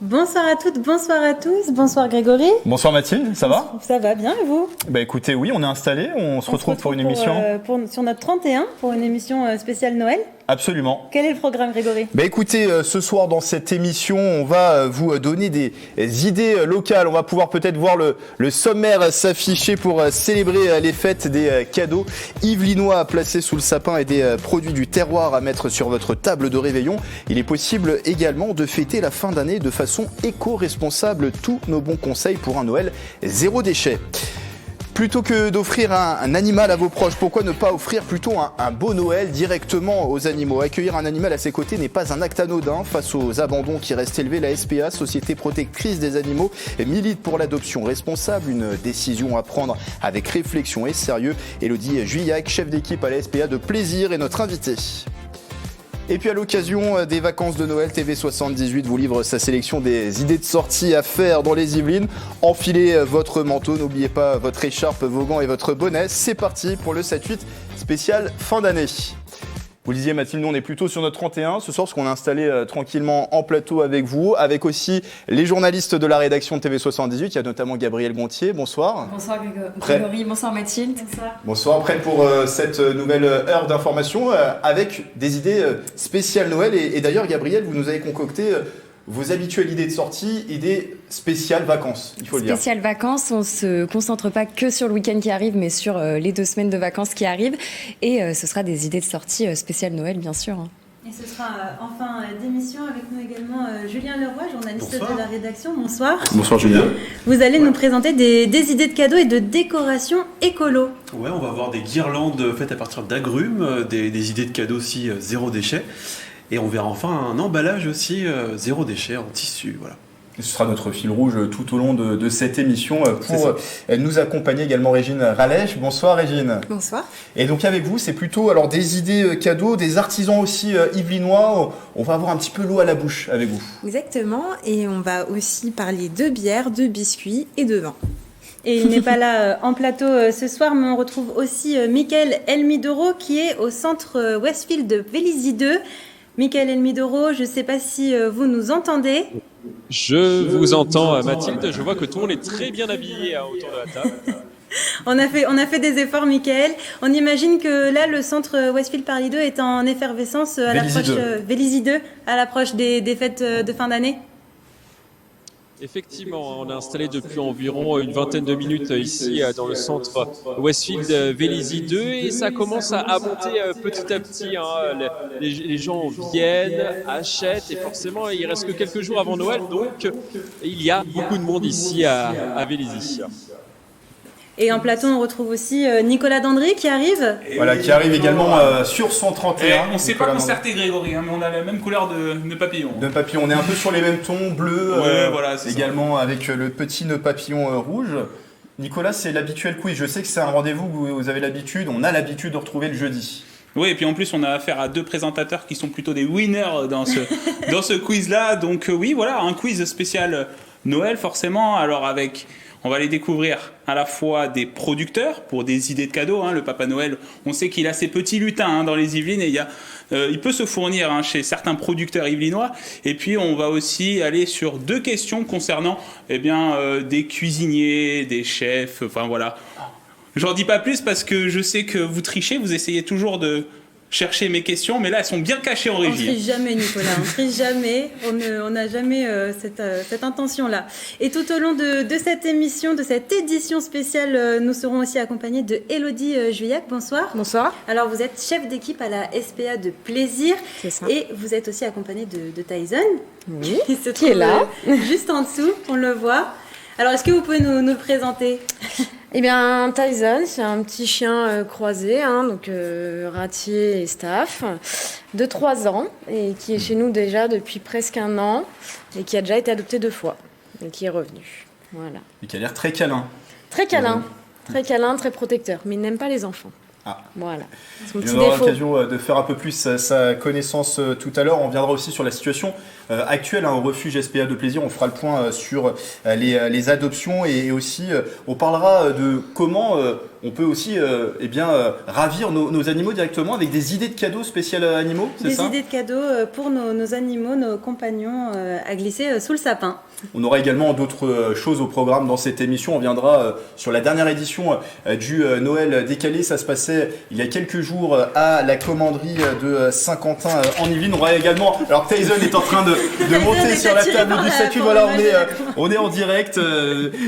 Bonsoir à toutes, bonsoir à tous, bonsoir Grégory. Bonsoir Mathilde, ça va ? Ça va bien et vous ? Bah écoutez, oui, on est installés, on se retrouve pour une émission. Sur notre 31, pour une émission spéciale Noël. Absolument. Quel est le programme Grégory ? Bah écoutez, ce soir dans cette émission, on va vous donner des idées locales. On va pouvoir peut-être voir le sommaire s'afficher pour célébrer les fêtes, des cadeaux yvelinois placés sous le sapin et des produits du terroir à mettre sur votre table de réveillon. Il est possible également de fêter la fin d'année de façon éco-responsable. Tous nos bons conseils pour un Noël zéro déchet. Plutôt que d'offrir un animal à vos proches, pourquoi ne pas offrir plutôt un beau Noël directement aux animaux ? Accueillir un animal à ses côtés n'est pas un acte anodin. Face aux abandons qui restent élevés, la SPA, Société protectrice des animaux, milite pour l'adoption responsable. Une décision à prendre avec réflexion et sérieux. Élodie Juillac, chef d'équipe à la SPA de Plaisir, est notre invitée. Et puis à l'occasion des vacances de Noël, TV78 vous livre sa sélection des idées de sortie à faire dans les Yvelines. Enfilez votre manteau, n'oubliez pas votre écharpe, vos gants et votre bonnet. C'est parti pour le 7-8 spécial fin d'année. Vous le disiez Mathilde, nous on est plutôt sur notre 31 ce soir parce qu'on est installé tranquillement en plateau avec vous, avec aussi les journalistes de la rédaction de TV78. Il y a notamment Gabriel Gontier, bonsoir. Bonsoir Grégory, bonsoir Mathilde. Bonsoir, prête pour cette nouvelle heure d'information avec des idées spéciales Noël. Et d'ailleurs Gabriel, vous nous avez concocté vos habituelles idées de sortie, idées spéciales vacances, il faut le dire. Spéciales vacances, on ne se concentre pas que sur le week-end qui arrive, mais sur les 2 semaines de vacances qui arrivent. Et ce sera des idées de sortie spéciales Noël, bien sûr. Et ce sera en fin d'émission avec nous également Julien Leroy, journaliste de la rédaction. Bonsoir. Bonsoir Julien. Vous allez nous présenter des idées de cadeaux et de décoration écolo. Ouais, on va avoir des guirlandes faites à partir d'agrumes, des idées de cadeaux aussi zéro déchet. Et on verra enfin un emballage aussi zéro déchet en tissu, voilà. Ce sera notre fil rouge tout au long de cette émission pour nous accompagner également Régine Ralèche. Bonsoir Régine. Bonsoir. Et donc avec vous, c'est plutôt alors des idées cadeaux, des artisans aussi yvelinois. On va avoir un petit peu l'eau à la bouche avec vous. Exactement. Et on va aussi parler de bière, de biscuits et de vin. Et il n'est pas là en plateau ce soir, mais on retrouve aussi Michael Elmidoro qui est au centre Westfield de Vélizy 2. Michael Elmidoro, je ne sais pas si vous nous entendez. Je vous entends Mathilde, je vois que tout le monde est très bien habillé autour de la table. On a fait des efforts, Michael. On imagine que là, le centre Westfield Paris 2 est en effervescence à l'approche Vélizy 2, à l'approche des fêtes de fin d'année. Effectivement, on est installé depuis environ une vingtaine de minutes ici dans le centre Westfield Vélizy 2 et ça commence à monter petit à petit. Les gens viennent, achètent et forcément il reste que quelques jours avant Noël, donc il y a beaucoup de monde ici à Vélizy. Et en plateau, on retrouve aussi Nicolas Dandry qui arrive. Voilà, qui arrive également sur 131. On ne s'est pas concerté, Grégory, mais on a la même couleur de papillon. De papillon, on est un peu sur les mêmes tons, bleu, voilà, également ça. Avec le petit nœud papillon rouge. Nicolas, c'est l'habituel quiz. Je sais que c'est un rendez-vous que vous avez l'habitude, on a l'habitude de retrouver le jeudi. Oui, et puis en plus, on a affaire à 2 présentateurs qui sont plutôt des winners dans ce quiz-là. Donc oui, voilà, un quiz spécial Noël, forcément. Alors on va aller découvrir à la fois des producteurs pour des idées de cadeaux. Le Papa Noël, on sait qu'il a ses petits lutins dans les Yvelines et il peut se fournir chez certains producteurs yvelinois. Et puis, on va aussi aller sur 2 questions concernant des cuisiniers, des chefs, enfin voilà. J'en dis pas plus parce que je sais que vous trichez, vous essayez toujours de chercher mes questions, mais là, elles sont bien cachées en régie. On ne triche jamais, Nicolas, on ne triche jamais, on n'a jamais cette intention-là. Et tout au long de cette émission, de cette édition spéciale, nous serons aussi accompagnés de Élodie Juillac. Bonsoir. Bonsoir. Alors, vous êtes chef d'équipe à la SPA de Plaisir. C'est ça. Et vous êtes aussi accompagnée de Tyson. Oui, qui est là. Juste en dessous, on le voit. Alors, est-ce que vous pouvez nous le présenter ? Eh bien, Tyson, c'est un petit chien croisé, donc ratier et staff, de 3 ans, et qui est chez nous déjà depuis presque 1 an, et qui a déjà été adopté 2 fois, et qui est revenu. Voilà. Et qui a l'air très câlin. Très câlin, très protecteur, mais il n'aime pas les enfants. Voilà. Son On petit aura défaut. l'occasion de faire un peu plus sa connaissance tout à l'heure. On viendra aussi sur la situation actuelle au refuge SPA de Plaisir. On fera le point sur les adoptions et aussi on parlera de comment on peut aussi ravir nos animaux directement avec des idées de cadeaux spéciales animaux, c'est ça ? Des idées de cadeaux pour nos animaux, nos compagnons à glisser sous le sapin. On aura également d'autres choses au programme dans cette émission. On viendra sur la dernière édition du Noël décalé. Ça se passait il y a quelques jours à la commanderie de Saint-Quentin en Yvelines. On aura également... Alors Tyson est en train de monter sur la table du statut. Voilà, on est en direct.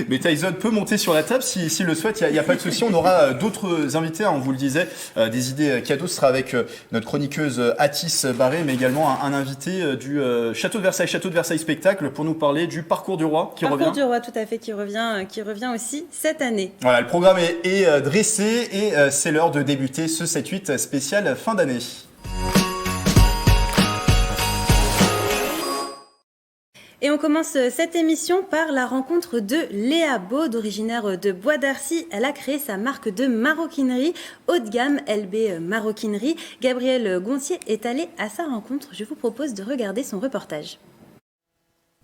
Mais Tyson peut monter sur la table s'il le souhaite. Il n'y a pas de souci. On aura d'autres invités, on vous le disait. Des idées cadeaux. Ce sera avec notre chroniqueuse Atis Barré, mais également un invité du Château de Versailles Spectacle pour nous parler du Parcours du Roi qui revient. Parcours du Roi, tout à fait, qui revient aussi cette année. Voilà, le programme est dressé et c'est l'heure de débuter ce 7-8 spécial fin d'année. Et on commence cette émission par la rencontre de Léa Baud, originaire de Bois d'Arcy. Elle a créé sa marque de maroquinerie haut de gamme, LB Maroquinerie. Gabriel Goncier est allé à sa rencontre. Je vous propose de regarder son reportage.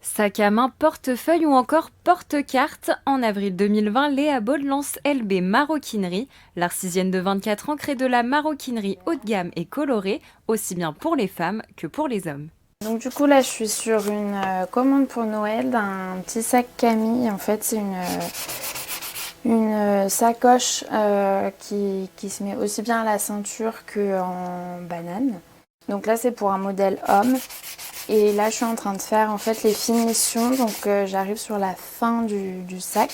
Sac à main, portefeuille ou encore porte-carte, en avril 2020, Léa Baud lance LB Maroquinerie. L'artisienne de 24 ans crée de la maroquinerie haut de gamme et colorée, aussi bien pour les femmes que pour les hommes. Donc du coup là je suis sur une commande pour Noël d'un petit sac Camille. En fait c'est une sacoche qui se met aussi bien à la ceinture qu'en banane. Donc là c'est pour un modèle homme. Et là je suis en train de faire en fait les finitions, donc j'arrive sur la fin du sac.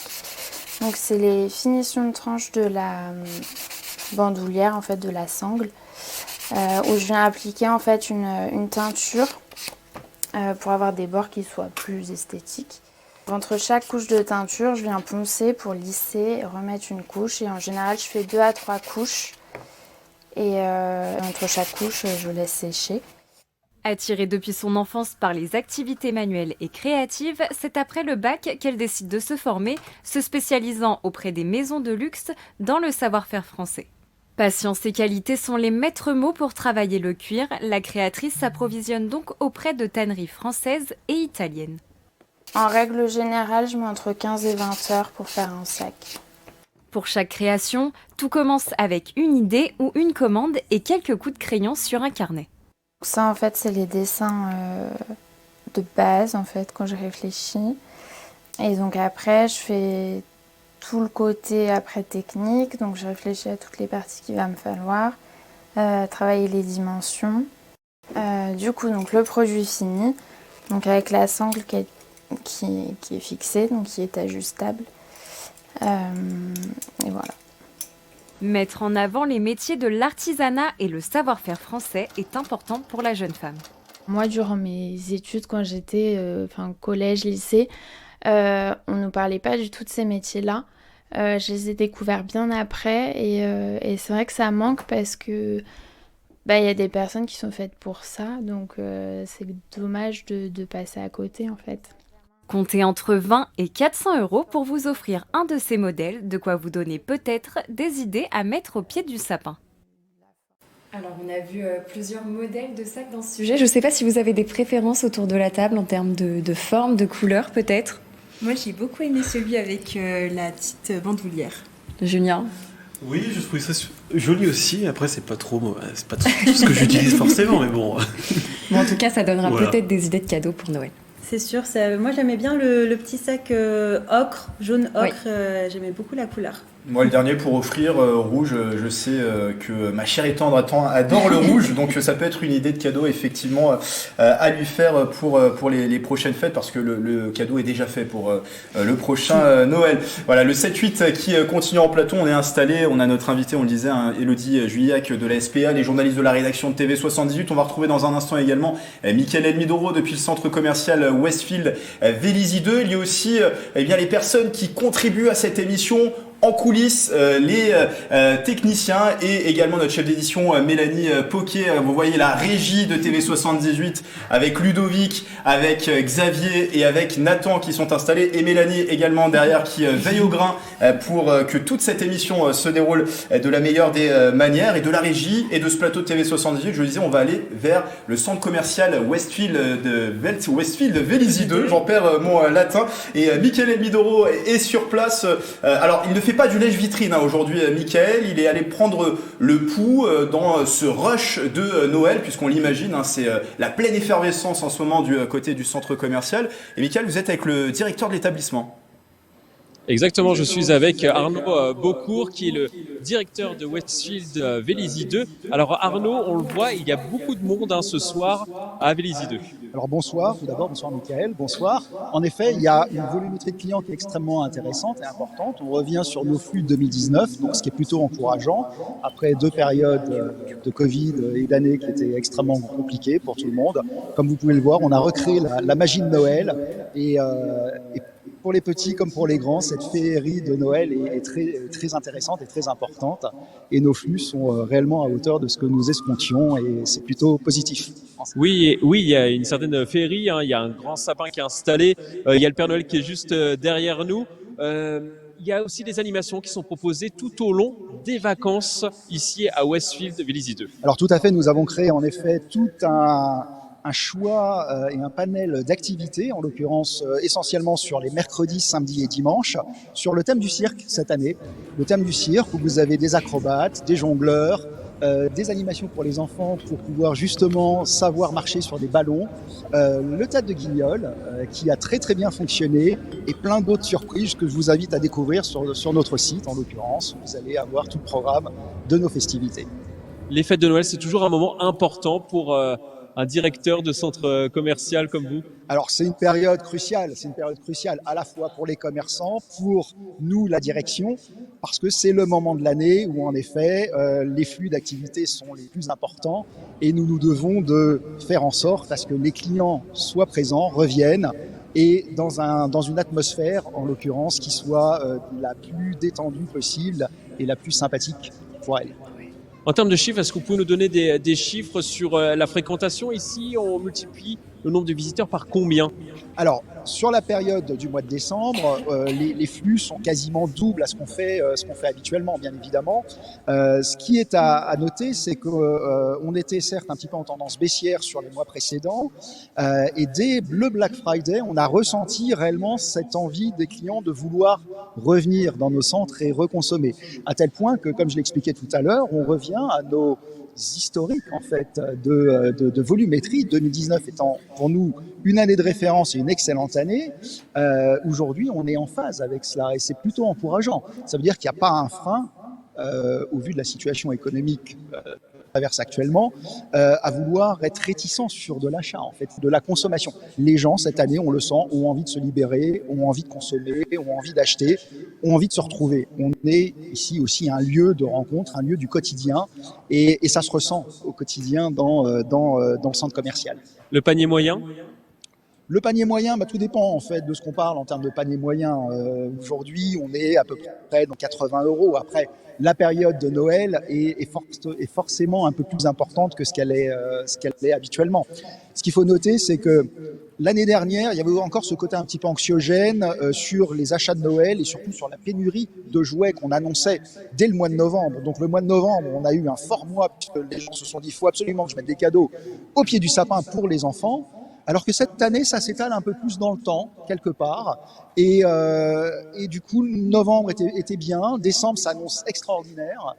Donc c'est les finitions de tranche de la bandoulière, en fait de la sangle, où je viens appliquer en fait une teinture pour avoir des bords qui soient plus esthétiques. Entre chaque couche de teinture, je viens poncer pour lisser, remettre une couche, et en général je fais 2 à 3 couches, et entre chaque couche je laisse sécher. Attirée depuis son enfance par les activités manuelles et créatives, c'est après le bac qu'elle décide de se former, se spécialisant auprès des maisons de luxe dans le savoir-faire français. Patience et qualité sont les maîtres mots pour travailler le cuir. La créatrice s'approvisionne donc auprès de tanneries françaises et italiennes. En règle générale, je mets entre 15 et 20 heures pour faire un sac. Pour chaque création, tout commence avec une idée ou une commande et quelques coups de crayon sur un carnet. Ça, en fait, c'est les dessins de base, en fait, quand je réfléchis. Et donc après, je fais tout le côté après technique. Donc je réfléchis à toutes les parties qu'il va me falloir, travailler les dimensions. Du coup, donc le produit fini, donc avec la sangle qui est fixée, donc qui est ajustable. Et voilà. Mettre en avant les métiers de l'artisanat et le savoir-faire français est important pour la jeune femme. Moi, durant mes études, quand j'étais collège, lycée, on ne nous parlait pas du tout de ces métiers-là. Je les ai découverts bien après et c'est vrai que ça manque parce que y a des personnes qui sont faites pour ça, donc c'est dommage de passer à côté en fait. Comptez entre 20 et 400 € pour vous offrir un de ces modèles, de quoi vous donner peut-être des idées à mettre au pied du sapin. Alors on a vu plusieurs modèles de sacs dans ce sujet. Je ne sais pas si vous avez des préférences autour de la table en termes de forme, de couleur peut-être. Moi j'ai beaucoup aimé celui avec la petite bandoulière. Julien? Oui, je trouve ça joli aussi. Après, c'est pas trop ce que j'utilise forcément, mais bon. En tout cas, ça donnera Voilà. peut-être des idées de cadeaux pour Noël. C'est sûr, moi j'aimais bien le petit sac ocre, jaune ocre, j'aimais beaucoup la couleur. Moi, le dernier pour offrir, rouge, je sais que ma chère et tendre adore le rouge, donc ça peut être une idée de cadeau effectivement à lui faire pour les prochaines fêtes, parce que le cadeau est déjà fait pour le prochain Noël. Voilà, le 7-8 qui continue en plateau, on est installé, on a notre invité, on le disait, Élodie Juillac de la SPA, les journalistes de la rédaction de TV78. On va retrouver dans un instant également Mickaël Elmidoro depuis le centre commercial Westfield Vélizy 2. Il y a aussi les personnes qui contribuent à cette émission en coulisses les techniciens et également notre chef d'édition Mélanie Poquet. Vous voyez la régie de TV78 avec Ludovic, avec Xavier et avec Nathan qui sont installés, et Mélanie également derrière qui veille au grain pour que toute cette émission se déroule de la meilleure des manières. Et de la régie et de ce plateau de TV78, je le disais, on va aller vers le centre commercial Westfield de Vélizy 2. J'en perds mon latin. Et Michael Elmidoro est sur place. Alors, il ne fait pas du lèche-vitrine aujourd'hui, Michael. Il est allé prendre le pouls dans ce rush de Noël, puisqu'on l'imagine, c'est la pleine effervescence en ce moment du côté du centre commercial. Et Michael, vous êtes avec le directeur de l'établissement. Exactement, je suis avec Arnaud Beaucourt qui est le directeur de Westfield Vélizy 2. Alors Arnaud, on le voit, il y a beaucoup de monde ce soir à Vélizy 2. Alors bonsoir, tout d'abord, bonsoir Michael, bonsoir. En effet, il y a une volumétrie de clients qui est extrêmement intéressante et importante. On revient sur nos flux de 2019, donc ce qui est plutôt encourageant, après 2 périodes de Covid et d'années qui étaient extrêmement compliquées pour tout le monde. Comme vous pouvez le voir, on a recréé la magie de Noël et pour les petits comme pour les grands, cette féerie de Noël est très, très intéressante et très importante. Et nos flux sont réellement à hauteur de ce que nous escomptions et c'est plutôt positif. Oui, il y a une certaine féerie, il y a un grand sapin qui est installé, il y a le Père Noël qui est juste derrière nous. Il y a aussi des animations qui sont proposées tout au long des vacances ici à Westfield Vélizy 2. Alors tout à fait, nous avons créé en effet tout un choix et un panel d'activités, en l'occurrence essentiellement sur les mercredis, samedis et dimanches, sur le thème du cirque cette année. Le thème du cirque où vous avez des acrobates, des jongleurs, des animations pour les enfants pour pouvoir justement savoir marcher sur des ballons, le théâtre de Guignol qui a très très bien fonctionné et plein d'autres surprises que je vous invite à découvrir sur notre site en l'occurrence. Vous allez avoir tout le programme de nos festivités. Les fêtes de Noël, c'est toujours un moment important pour un directeur de centre commercial comme vous? Alors c'est une période cruciale à la fois pour les commerçants, pour nous la direction, parce que c'est le moment de l'année où en effet les flux d'activité sont les plus importants et nous devons de faire en sorte à ce que les clients soient présents, reviennent et dans une atmosphère en l'occurrence qui soit la plus détendue possible et la plus sympathique pour elle. En termes de chiffres, est-ce que vous pouvez nous donner des chiffres sur la fréquentation ici? On multiplie le nombre de visiteurs par combien? Alors, sur la période du mois de décembre, les flux sont quasiment doubles à ce qu'on fait habituellement, bien évidemment. Ce qui est à noter, c'est qu'on était certes un petit peu en tendance baissière sur les mois précédents, et dès le Black Friday, on a ressenti réellement cette envie des clients de vouloir revenir dans nos centres et reconsommer. À tel point que, comme je l'expliquais tout à l'heure, on revient à nos historique en fait de volumétrie, 2019 étant pour nous une année de référence et une excellente année. Aujourd'hui, on est en phase avec cela et c'est plutôt encourageant. Ça veut dire qu'il n'y a pas un frein au vu de la situation économique traverse actuellement, à vouloir être réticent sur de l'achat, en fait, de la consommation. Les gens, cette année, on le sent, ont envie de se libérer, ont envie de consommer, ont envie d'acheter, ont envie de se retrouver. On est ici aussi un lieu de rencontre, un lieu du quotidien, et ça se ressent au quotidien dans le centre commercial. Le panier moyen ? Le panier moyen, tout dépend en fait de ce qu'on parle en termes de panier moyen. Aujourd'hui, on est à peu près dans 80 €. Après, la période de Noël est forcément un peu plus importante que ce qu'elle est habituellement. Ce qu'il faut noter, c'est que l'année dernière, il y avait encore ce côté un petit peu anxiogène sur les achats de Noël et surtout sur la pénurie de jouets qu'on annonçait dès le mois de novembre. Donc le mois de novembre, on a eu un fort mois puisque les gens se sont dit il faut absolument que je mette des cadeaux au pied du sapin pour les enfants. Alors que cette année, ça s'étale un peu plus dans le temps, quelque part. Et du coup, novembre était bien, décembre s'annonce extraordinaire.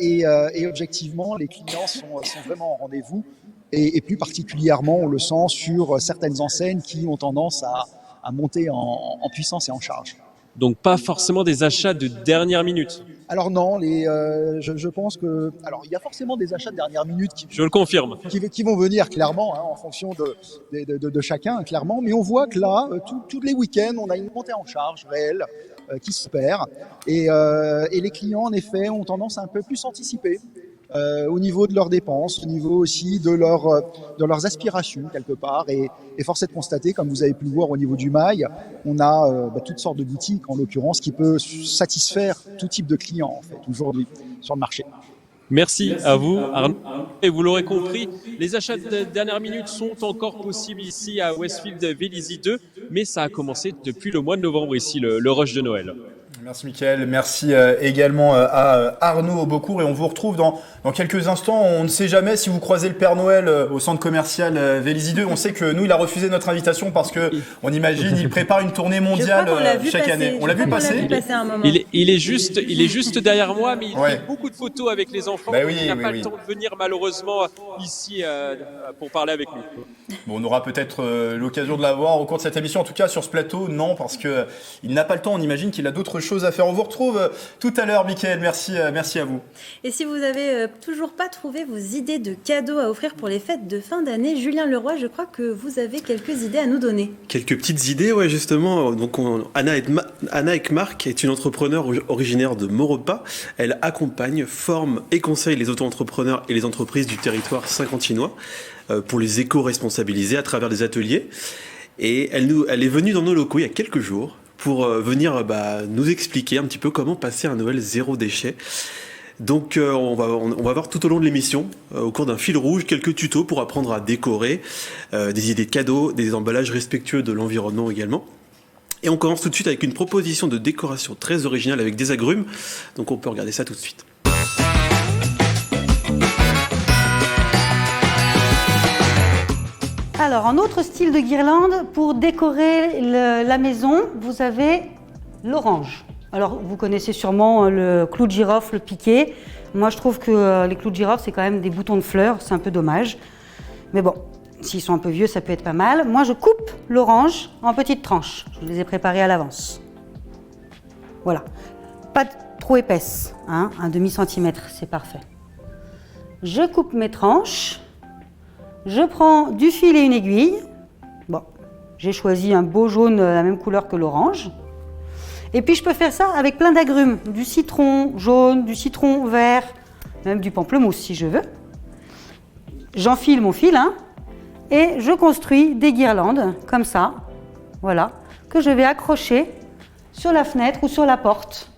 Et objectivement, les clients sont vraiment en rendez-vous. Et plus particulièrement, on le sent sur certaines enseignes qui ont tendance à monter en puissance et en charge. Donc pas forcément des achats de dernière minute. Alors non, je pense que il y a forcément des achats de dernière minute je le confirme qui vont venir clairement en fonction de chacun clairement, mais on voit que là tous les week-ends on a une montée en charge réelle qui s'opère et les clients en effet ont tendance à un peu plus anticiper au niveau de leurs dépenses, au niveau aussi de leurs aspirations quelque part. Et force est de constater, comme vous avez pu le voir au niveau du mail, on a toutes sortes de boutiques, en l'occurrence, qui peut satisfaire tout type de clients en fait aujourd'hui sur le marché. Merci à vous, Arnaud. Et vous l'aurez compris, les achats de dernière minute sont encore possibles ici à Westfield Vélizy 2, mais ça a commencé depuis le mois de novembre ici, le rush de Noël. Merci Mickaël, merci également à Arnaud Beaucourt et on vous retrouve dans quelques instants. On ne sait jamais si vous croisez le Père Noël au centre commercial Vélizy 2. On sait que nous, il a refusé notre invitation parce que on imagine il prépare une tournée mondiale chaque année. On l'a vu passer. Il est juste derrière moi, mais il fait beaucoup de photos avec les enfants. Il n'a pas le temps de venir malheureusement ici pour parler avec nous. Bon, on aura peut-être l'occasion de l'avoir au cours de cette émission. En tout cas, sur ce plateau, non, parce que il n'a pas le temps. On imagine qu'il a d'autres choses à faire. On vous retrouve tout à l'heure, Mickaël. Merci à vous. Et si vous avez toujours pas trouvé vos idées de cadeaux à offrir pour les fêtes de fin d'année, Julien Leroy, je crois que vous avez quelques idées à nous donner. Quelques petites idées, ouais, justement. Donc, Anna Ekmark est une entrepreneure originaire de Maurepas. Elle accompagne, forme et conseille les auto-entrepreneurs et les entreprises du territoire saint-quentinois pour les éco-responsabiliser à travers des ateliers. Et elle est venue dans nos locaux il y a quelques jours pour venir nous expliquer un petit peu comment passer un Noël zéro déchet. Donc on va voir tout au long de l'émission, au cours d'un fil rouge, quelques tutos pour apprendre à décorer, des idées de cadeaux, des emballages respectueux de l'environnement également. Et on commence tout de suite avec une proposition de décoration très originale avec des agrumes. Donc on peut regarder ça tout de suite. Alors, un autre style de guirlande pour décorer la maison, vous avez l'orange. Alors, vous connaissez sûrement le clou de girofle piqué. Moi, je trouve que les clous de girofle, c'est quand même des boutons de fleurs, c'est un peu dommage. Mais bon, s'ils sont un peu vieux, ça peut être pas mal. Moi, je coupe l'orange en petites tranches. Je les ai préparées à l'avance. Voilà. Pas trop épaisse, hein, un demi-centimètre, c'est parfait. Je coupe mes tranches. Je prends du fil et une aiguille. Bon, j'ai choisi un beau jaune de la même couleur que l'orange. Et puis je peux faire ça avec plein d'agrumes, du citron jaune, du citron vert, même du pamplemousse si je veux. J'enfile mon fil et je construis des guirlandes comme ça, voilà, que je vais accrocher sur la fenêtre ou sur la porte,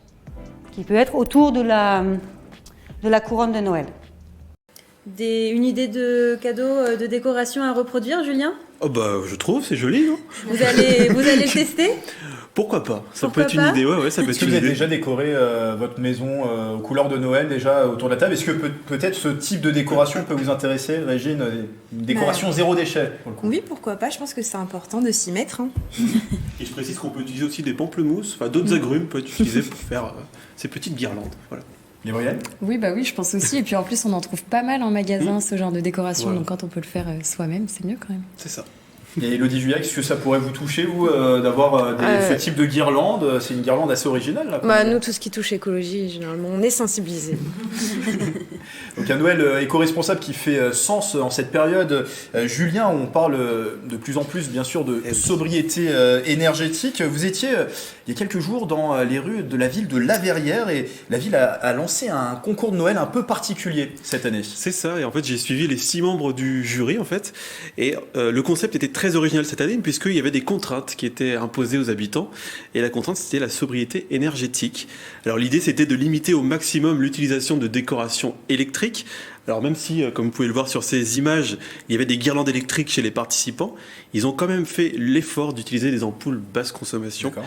qui peut être autour de la couronne de Noël. Une idée de cadeau, de décoration à reproduire, Julien ? Oh je trouve, c'est joli, non ? Vous allez le tester ? Pourquoi pas ? Ça peut être une idée, ouais, ça peut être une idée. Est-ce que vous avez déjà décoré votre maison aux couleurs de Noël déjà autour de la table ? Est-ce que peut-être ce type de décoration peut vous intéresser, Régine ? Une décoration zéro déchet pour le coup. Oui, pourquoi pas, je pense que c'est important de s'y mettre. Et je précise qu'on peut utiliser aussi des pamplemousses, d'autres agrumes peuvent être utilisés pour faire ces petites guirlandes, voilà. Gabrielle ? Oui, je pense aussi. Et puis en plus, on en trouve pas mal en magasin, ce genre de décoration. Voilà. Donc quand on peut le faire soi-même, c'est mieux quand même. C'est ça. Et Elodie Juliac, est-ce que ça pourrait vous toucher, vous, d'avoir ce type de guirlande ? C'est une guirlande assez originale, là. Nous, tout ce qui touche écologie, généralement, on est sensibilisés. Donc un Noël éco-responsable qui fait sens en cette période. Julien, on parle de plus en plus, bien sûr, de sobriété énergétique. Vous étiez, il y a quelques jours, dans les rues de la ville de La Verrière et la ville a lancé un concours de Noël un peu particulier cette année. C'est ça, et en fait, j'ai suivi les 6 membres du jury, en fait, et le concept était très original cette année puisqu'il y avait des contraintes qui étaient imposées aux habitants et la contrainte c'était la sobriété énergétique. Alors l'idée c'était de limiter au maximum l'utilisation de décorations électriques. Alors même si, comme vous pouvez le voir sur ces images, il y avait des guirlandes électriques chez les participants, ils ont quand même fait l'effort d'utiliser des ampoules basse consommation. D'accord.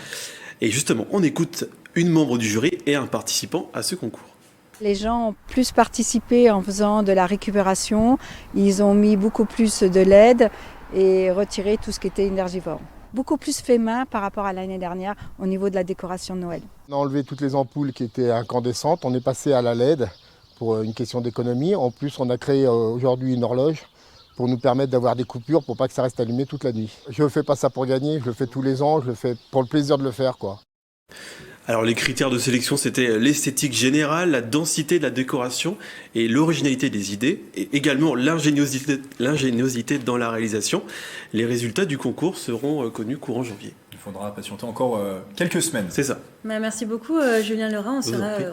Et justement, on écoute une membre du jury et un participant à ce concours. Les gens ont plus participé en faisant de la récupération, ils ont mis beaucoup plus de LED et retiré tout ce qui était énergivore. Beaucoup plus fait main par rapport à l'année dernière au niveau de la décoration de Noël. On a enlevé toutes les ampoules qui étaient incandescentes, on est passé à la LED pour une question d'économie. En plus, on a créé aujourd'hui une horloge pour nous permettre d'avoir des coupures pour pas que ça reste allumé toute la nuit. Je ne fais pas ça pour gagner, je le fais tous les ans, je le fais pour le plaisir de le faire, quoi. Alors les critères de sélection, c'était l'esthétique générale, la densité de la décoration et l'originalité des idées, et également l'ingéniosité dans la réalisation. Les résultats du concours seront connus courant janvier. faudra patienter encore quelques semaines. C'est ça. Merci beaucoup Julien Lerin,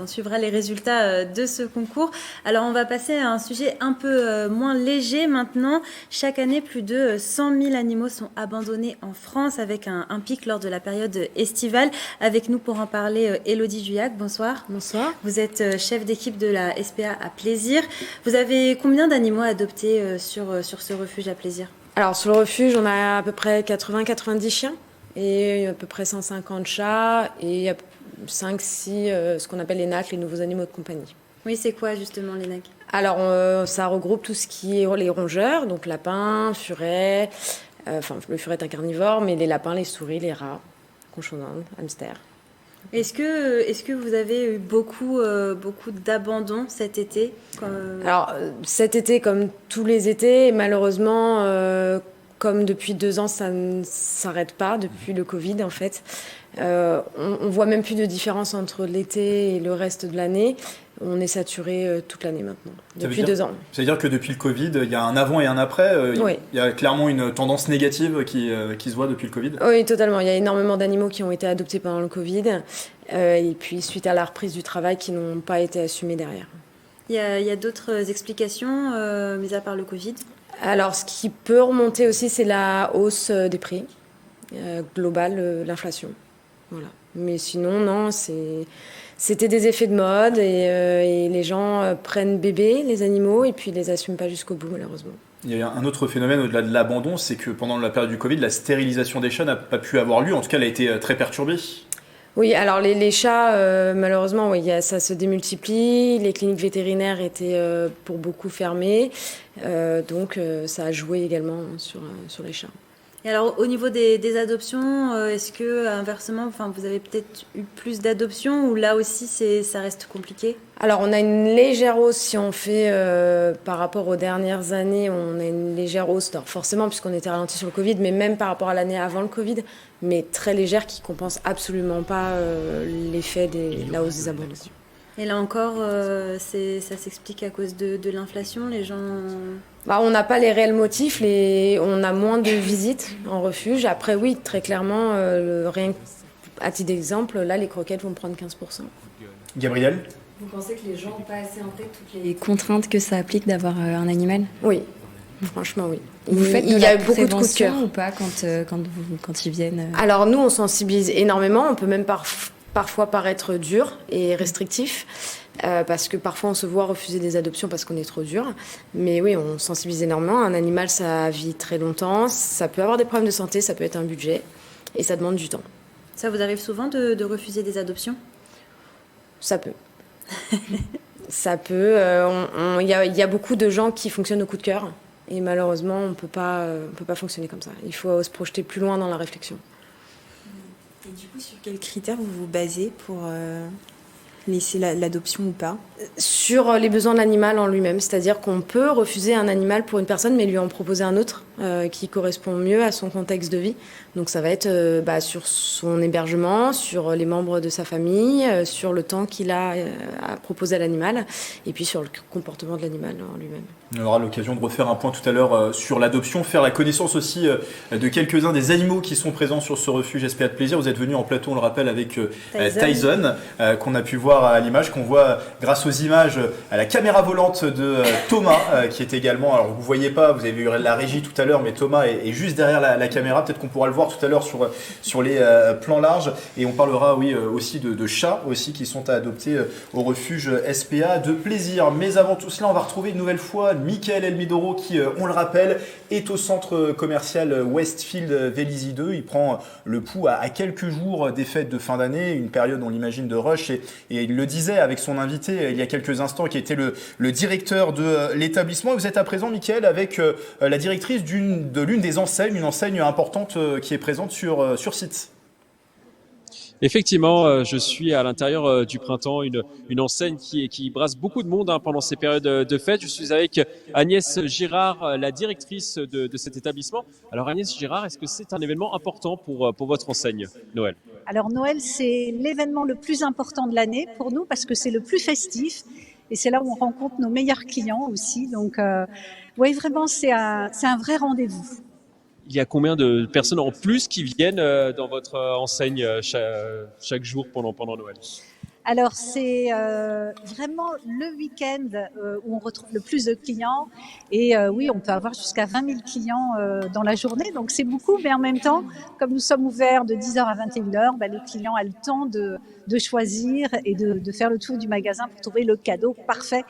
on suivra les résultats de ce concours. Alors on va passer à un sujet un peu moins léger maintenant. Chaque année, plus de 100 000 animaux sont abandonnés en France avec un pic lors de la période estivale. Avec nous pour en parler, Élodie Juillac, bonsoir. Bonsoir. Vous êtes chef d'équipe de la SPA à Plaisir. Vous avez combien d'animaux adoptés sur ce refuge à Plaisir? Alors sur le refuge, on a à peu près 80-90 chiens et à peu près 150 chats et 5-6 ce qu'on appelle les NAC, les nouveaux animaux de compagnie. Oui, c'est quoi justement les NAC? Alors ça regroupe tout ce qui est les rongeurs, donc lapins, furets, le furet est un carnivore, mais les lapins, les souris, les rats, cochons d'Inde, hamsters. Est-ce que vous avez eu beaucoup d'abandons cet été? Alors cet été, comme tous les étés, malheureusement, comme depuis 2 ans, ça ne s'arrête pas, depuis le Covid en fait. On voit même plus de différence entre l'été et le reste de l'année. On est saturé toute l'année maintenant, depuis 2 ans. C'est-à-dire que depuis le Covid, il y a un avant et un après. Oui. Il y a clairement une tendance négative qui se voit depuis le Covid. Oui, totalement. Il y a énormément d'animaux qui ont été adoptés pendant le Covid. Et puis suite à la reprise du travail qui n'ont pas été assumés derrière. Il y a d'autres explications, mis à part le Covid? Alors, ce qui peut remonter aussi, c'est la hausse des prix globale, l'inflation. Voilà. Mais sinon, non, c'était des effets de mode et les gens prennent bébé, les animaux, et puis ils les assument pas jusqu'au bout, malheureusement. Il y a un autre phénomène au-delà de l'abandon, c'est que pendant la période du Covid, la stérilisation des chats n'a pas pu avoir lieu. En tout cas, elle a été très perturbée. Oui, alors les chats, malheureusement, oui, ça se démultiplie. Les cliniques vétérinaires étaient pour beaucoup fermées. Donc, ça a joué également sur les chats. Et alors, au niveau des adoptions, est-ce que, inversement, vous avez peut-être eu plus d'adoptions ou là aussi, ça reste compliqué? Alors, on a une légère hausse si on fait, par rapport aux dernières années, on a une légère hausse, alors forcément, puisqu'on était ralenti sur le Covid, mais même par rapport à l'année avant le Covid, mais très légère, qui ne compense absolument pas l'effet de la hausse des abandons. Et là encore, ça s'explique à cause de l'inflation, les gens... On n'a pas les réels motifs, on a moins de visites en refuge. Après, oui, très clairement, rien à titre d'exemple, là, les croquettes vont prendre 15%. Gabrielle? Vous pensez que les gens n'ont pas assez en tête toutes les contraintes que ça applique d'avoir un animal? Oui, franchement, oui. Vous faites il y a beaucoup de coups de cœur ou pas quand ils viennent? Alors, nous, on sensibilise énormément. On peut même parfois paraître dur et restrictif. Parce que parfois on se voit refuser des adoptions parce qu'on est trop dur. Mais oui, on sensibilise énormément. Un animal, ça vit très longtemps, ça peut avoir des problèmes de santé, ça peut être un budget, et ça demande du temps. Ça vous arrive souvent de refuser des adoptions? Ça peut. Ça peut. Il y a beaucoup de gens qui fonctionnent au coup de cœur, et malheureusement, on peut pas fonctionner comme ça. Il faut se projeter plus loin dans la réflexion. Et du coup, sur quels critères vous vous basez pour... laisser l'adoption ou pas? Sur les besoins de l'animal en lui-même, c'est-à-dire qu'on peut refuser un animal pour une personne mais lui en proposer un autre qui correspond mieux à son contexte de vie. Donc ça va être sur son hébergement, sur les membres de sa famille, sur le temps qu'il a à proposer à l'animal et puis sur le comportement de l'animal en lui-même. On aura l'occasion de refaire un point tout à l'heure sur l'adoption, faire la connaissance aussi de quelques-uns des animaux qui sont présents sur ce refuge SPA de Plaisir. Vous êtes venu en plateau, on le rappelle, avec Tyson qu'on a pu voir à l'image, qu'on voit grâce aux images à la caméra volante de Thomas qui est également, alors vous ne voyez pas, vous avez vu la régie tout à l'heure, mais Thomas est juste derrière la caméra. Peut-être qu'on pourra le voir tout à l'heure sur les plans larges. Et on parlera aussi de chats aussi qui sont à adopter au refuge SPA de Plaisir. Mais avant tout cela, on va retrouver une nouvelle fois Michael Elmidoro qui, on le rappelle, est au centre commercial Westfield Vélizy 2. Il prend le pouls à quelques jours des fêtes de fin d'année, une période on l'imagine de rush, et il le disait avec son invité il y a quelques instants qui était le directeur de l'établissement. Vous êtes à présent, Michael, avec la directrice de l'une des enseignes, une enseigne importante qui est présente sur site. Effectivement, je suis à l'intérieur du Printemps, une enseigne qui brasse beaucoup de monde pendant ces périodes de fête. Je suis avec Agnès Girard, la directrice de cet établissement. Alors Agnès Girard, est-ce que c'est un événement important pour votre enseigne, Noël? Alors Noël, c'est l'événement le plus important de l'année pour nous parce que c'est le plus festif et c'est là où on rencontre nos meilleurs clients aussi. Donc oui, vraiment, c'est un vrai rendez-vous. il y a combien de personnes en plus qui viennent dans votre enseigne chaque jour pendant Noël? Alors c'est vraiment le week-end où on retrouve le plus de clients et oui, on peut avoir jusqu'à 20 000 clients dans la journée, donc c'est beaucoup, mais en même temps, comme nous sommes ouverts de 10h à 21h, les clients ont le temps de choisir et de faire le tour du magasin pour trouver le cadeau parfait,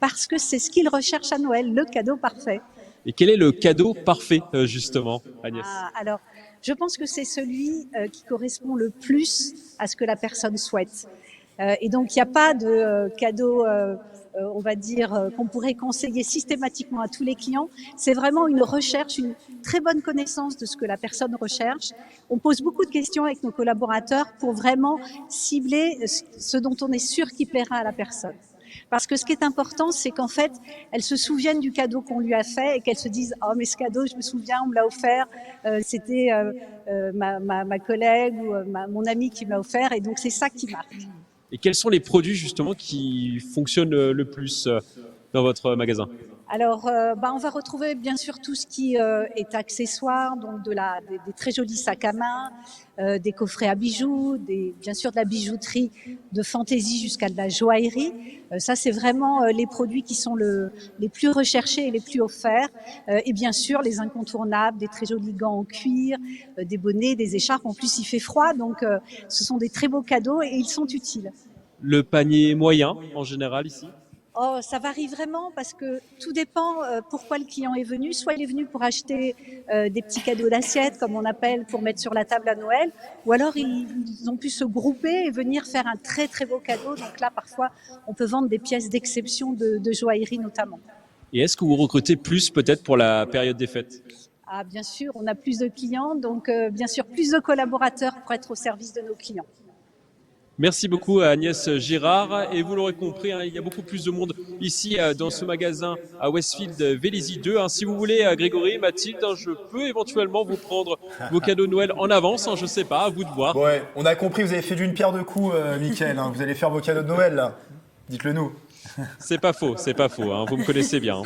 parce que c'est ce qu'ils recherchent à Noël, le cadeau parfait. Et quel est le cadeau parfait, justement, Agnès? Alors, je pense que c'est celui qui correspond le plus à ce que la personne souhaite. Et donc, il n'y a pas de cadeau, on va dire, qu'on pourrait conseiller systématiquement à tous les clients. C'est vraiment une recherche, une très bonne connaissance de ce que la personne recherche. On pose beaucoup de questions avec nos collaborateurs pour vraiment cibler ce dont on est sûr qu'il plaira à la personne. Parce que ce qui est important, c'est qu'en fait, elles se souviennent du cadeau qu'on lui a fait et qu'elles se disent « Oh, mais ce cadeau, je me souviens, on me l'a offert, c'était ma collègue ou mon ami qui me l'a offert. » Et donc, c'est ça qui marque. Et quels sont les produits justement qui fonctionnent le plus dans votre magasin? Alors, on va retrouver bien sûr tout ce qui est accessoire, donc des très jolis sacs à main, des coffrets à bijoux, bien sûr de la bijouterie de fantaisie jusqu'à de la joaillerie. Ça, c'est vraiment les produits qui sont les plus recherchés et les plus offerts. Et bien sûr, les incontournables, des très jolis gants en cuir, des bonnets, des écharpes. En plus, il fait froid, donc ce sont des très beaux cadeaux et ils sont utiles. Le panier moyen, en général, ici? Oh, ça varie vraiment parce que tout dépend pourquoi le client est venu. Soit il est venu pour acheter des petits cadeaux d'assiette, comme on appelle, pour mettre sur la table à Noël, ou alors ils ont pu se grouper et venir faire un très très beau cadeau. Donc là, parfois, on peut vendre des pièces d'exception de joaillerie notamment. Et est-ce que vous recrutez plus peut-être pour la période des fêtes? Ah, bien sûr, on a plus de clients, donc bien sûr plus de collaborateurs pour être au service de nos clients. Merci beaucoup à Agnès Girard. Et vous l'aurez compris, il y a beaucoup plus de monde ici dans ce magasin à Westfield Vélizy 2. Si vous voulez, Grégory, Mathilde, je peux éventuellement vous prendre vos cadeaux de Noël en avance. Je ne sais pas, à vous de voir. Ouais, on a compris, vous avez fait d'une pierre deux coups, Mickaël. Vous allez faire vos cadeaux de Noël, là. Dites-le nous. C'est pas faux. Vous me connaissez bien.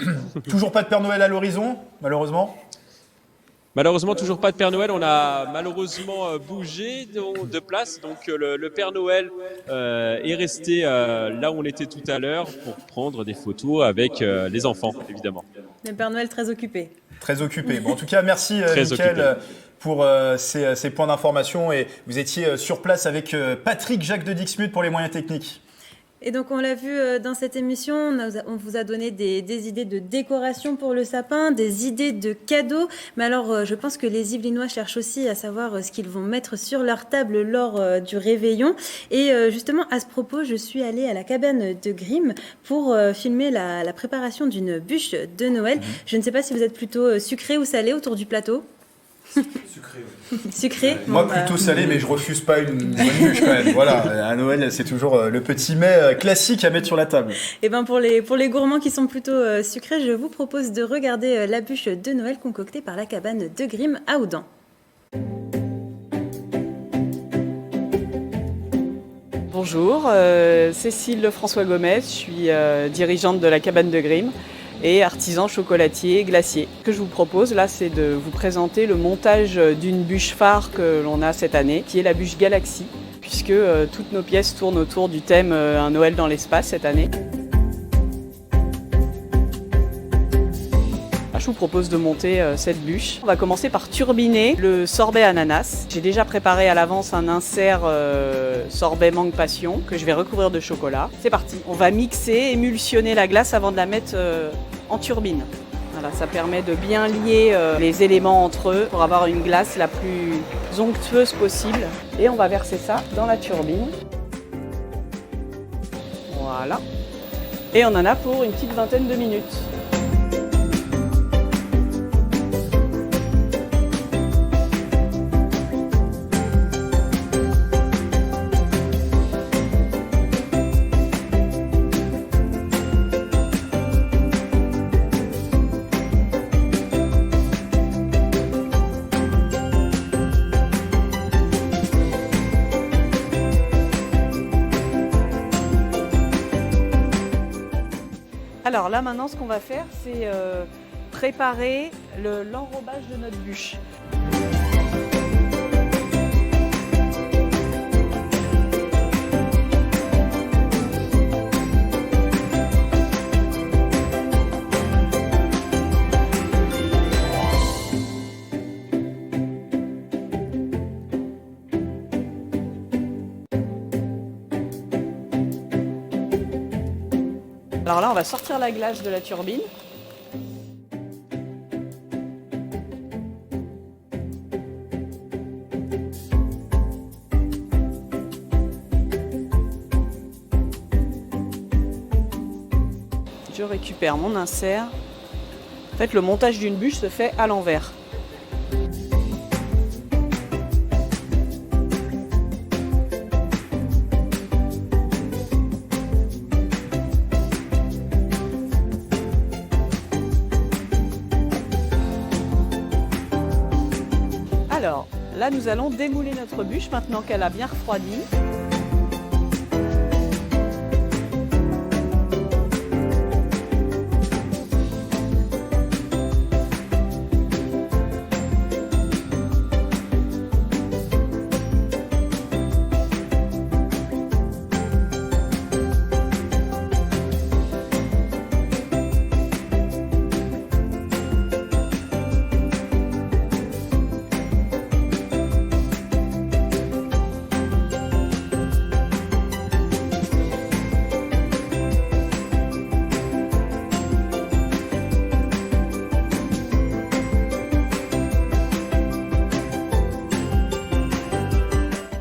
Toujours pas de Père Noël à l'horizon, malheureusement? Malheureusement, toujours pas de Père Noël. On a malheureusement bougé de place. Donc, le Père Noël est resté là où on était tout à l'heure pour prendre des photos avec les enfants, évidemment. Le Père Noël très occupé. Très occupé. Bon, en tout cas, merci Mickaël pour ces points d'information. Et vous étiez sur place avec Patrick Jacques de Dixmude pour les moyens techniques. Et donc, on l'a vu dans cette émission, on vous a donné des idées de décoration pour le sapin, des idées de cadeaux. Mais alors, je pense que les Yvelinois cherchent aussi à savoir ce qu'ils vont mettre sur leur table lors du réveillon. Et justement, à ce propos, je suis allée à la cabane de Grimm pour filmer la préparation d'une bûche de Noël. Je ne sais pas si vous êtes plutôt sucré ou salé autour du plateau. Sucré, oui. Sucré. Moi, plutôt salé, mais je refuse pas une bonne bûche quand même. Voilà, à Noël, c'est toujours le petit mets classique à mettre sur la table. Et ben pour les gourmands qui sont plutôt sucrés, je vous propose de regarder la bûche de Noël concoctée par la cabane de Grimm à Houdan. Bonjour, Cécile François Gomez, je suis dirigeante de la cabane de Grimm et artisan chocolatier glacier. Ce que je vous propose là, c'est de vous présenter le montage d'une bûche phare que l'on a cette année, qui est la bûche Galaxy, puisque toutes nos pièces tournent autour du thème Un Noël dans l'espace cette année. Je vous propose de monter cette bûche. On va commencer par turbiner le sorbet ananas. J'ai déjà préparé à l'avance un insert sorbet mangue passion que je vais recouvrir de chocolat. C'est parti. On va mixer, émulsionner la glace avant de la mettre en turbine. Voilà, ça permet de bien lier les éléments entre eux pour avoir une glace la plus onctueuse possible. Et on va verser ça dans la turbine. Voilà. Et on en a pour une petite vingtaine de minutes. Alors là maintenant ce qu'on va faire c'est préparer l'enrobage de notre bûche. Alors là, on va sortir la glace de la turbine. Je récupère mon insert. En fait, le montage d'une bûche se fait à l'envers. Alors, là, nous allons démouler notre bûche maintenant qu'elle a bien refroidi.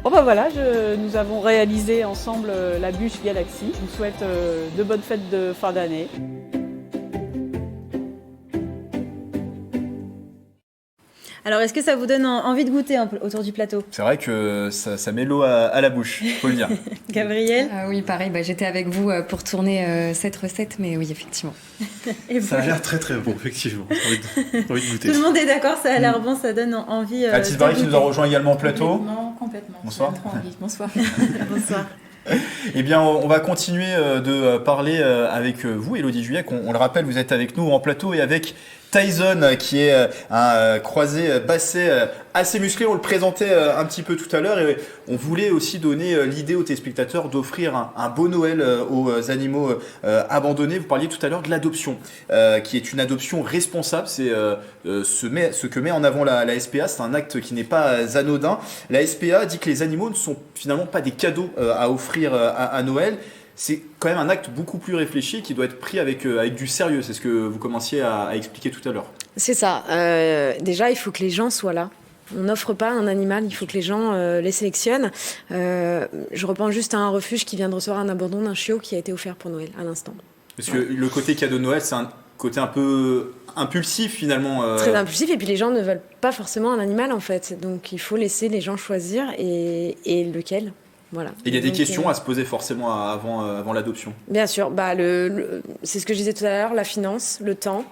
Bon bah voilà, nous avons réalisé ensemble la bûche Galaxy. Je vous souhaite de bonnes fêtes de fin d'année. Alors, est-ce que ça vous donne envie de goûter autour du plateau? C'est vrai que ça met l'eau à la bouche, faut le dire. Gabriel? Oui, pareil, j'étais avec vous pour tourner cette recette, mais oui, effectivement. Ça a l'air très très bon, effectivement. J'ai envie de goûter. Tout le monde est d'accord, ça a l'air bon, ça donne envie. Athis Barry qui nous a rejoint également au plateau. Complètement. Bonsoir. Bonsoir. Bonsoir. Eh bien, on va continuer de parler avec vous, Élodie Juillet. On le rappelle, vous êtes avec nous en plateau et avec Tyson, qui est un croisé basset assez musclé. On le présentait un petit peu tout à l'heure et on voulait aussi donner l'idée aux téléspectateurs d'offrir un beau Noël aux animaux abandonnés. Vous parliez tout à l'heure de l'adoption, qui est une adoption responsable. C'est ce que met en avant la SPA. C'est un acte qui n'est pas anodin. La SPA dit que les animaux ne sont finalement pas des cadeaux à offrir à Noël. C'est quand même un acte beaucoup plus réfléchi qui doit être pris avec du sérieux. C'est ce que vous commenciez à expliquer tout à l'heure. C'est ça. Déjà, il faut que les gens soient là. On n'offre pas un animal, il faut que les gens les sélectionnent. Je reprends juste à un refuge qui vient de recevoir un abandon d'un chiot qui a été offert pour Noël à l'instant. Parce que le côté cadeau de Noël, c'est un côté un peu impulsif finalement. Très impulsif, et puis les gens ne veulent pas forcément un animal en fait. Donc il faut laisser les gens choisir et lequel. Voilà. Et il y a des questions à se poser forcément avant l'adoption. Bien sûr, c'est ce que je disais tout à l'heure, la finance, le temps,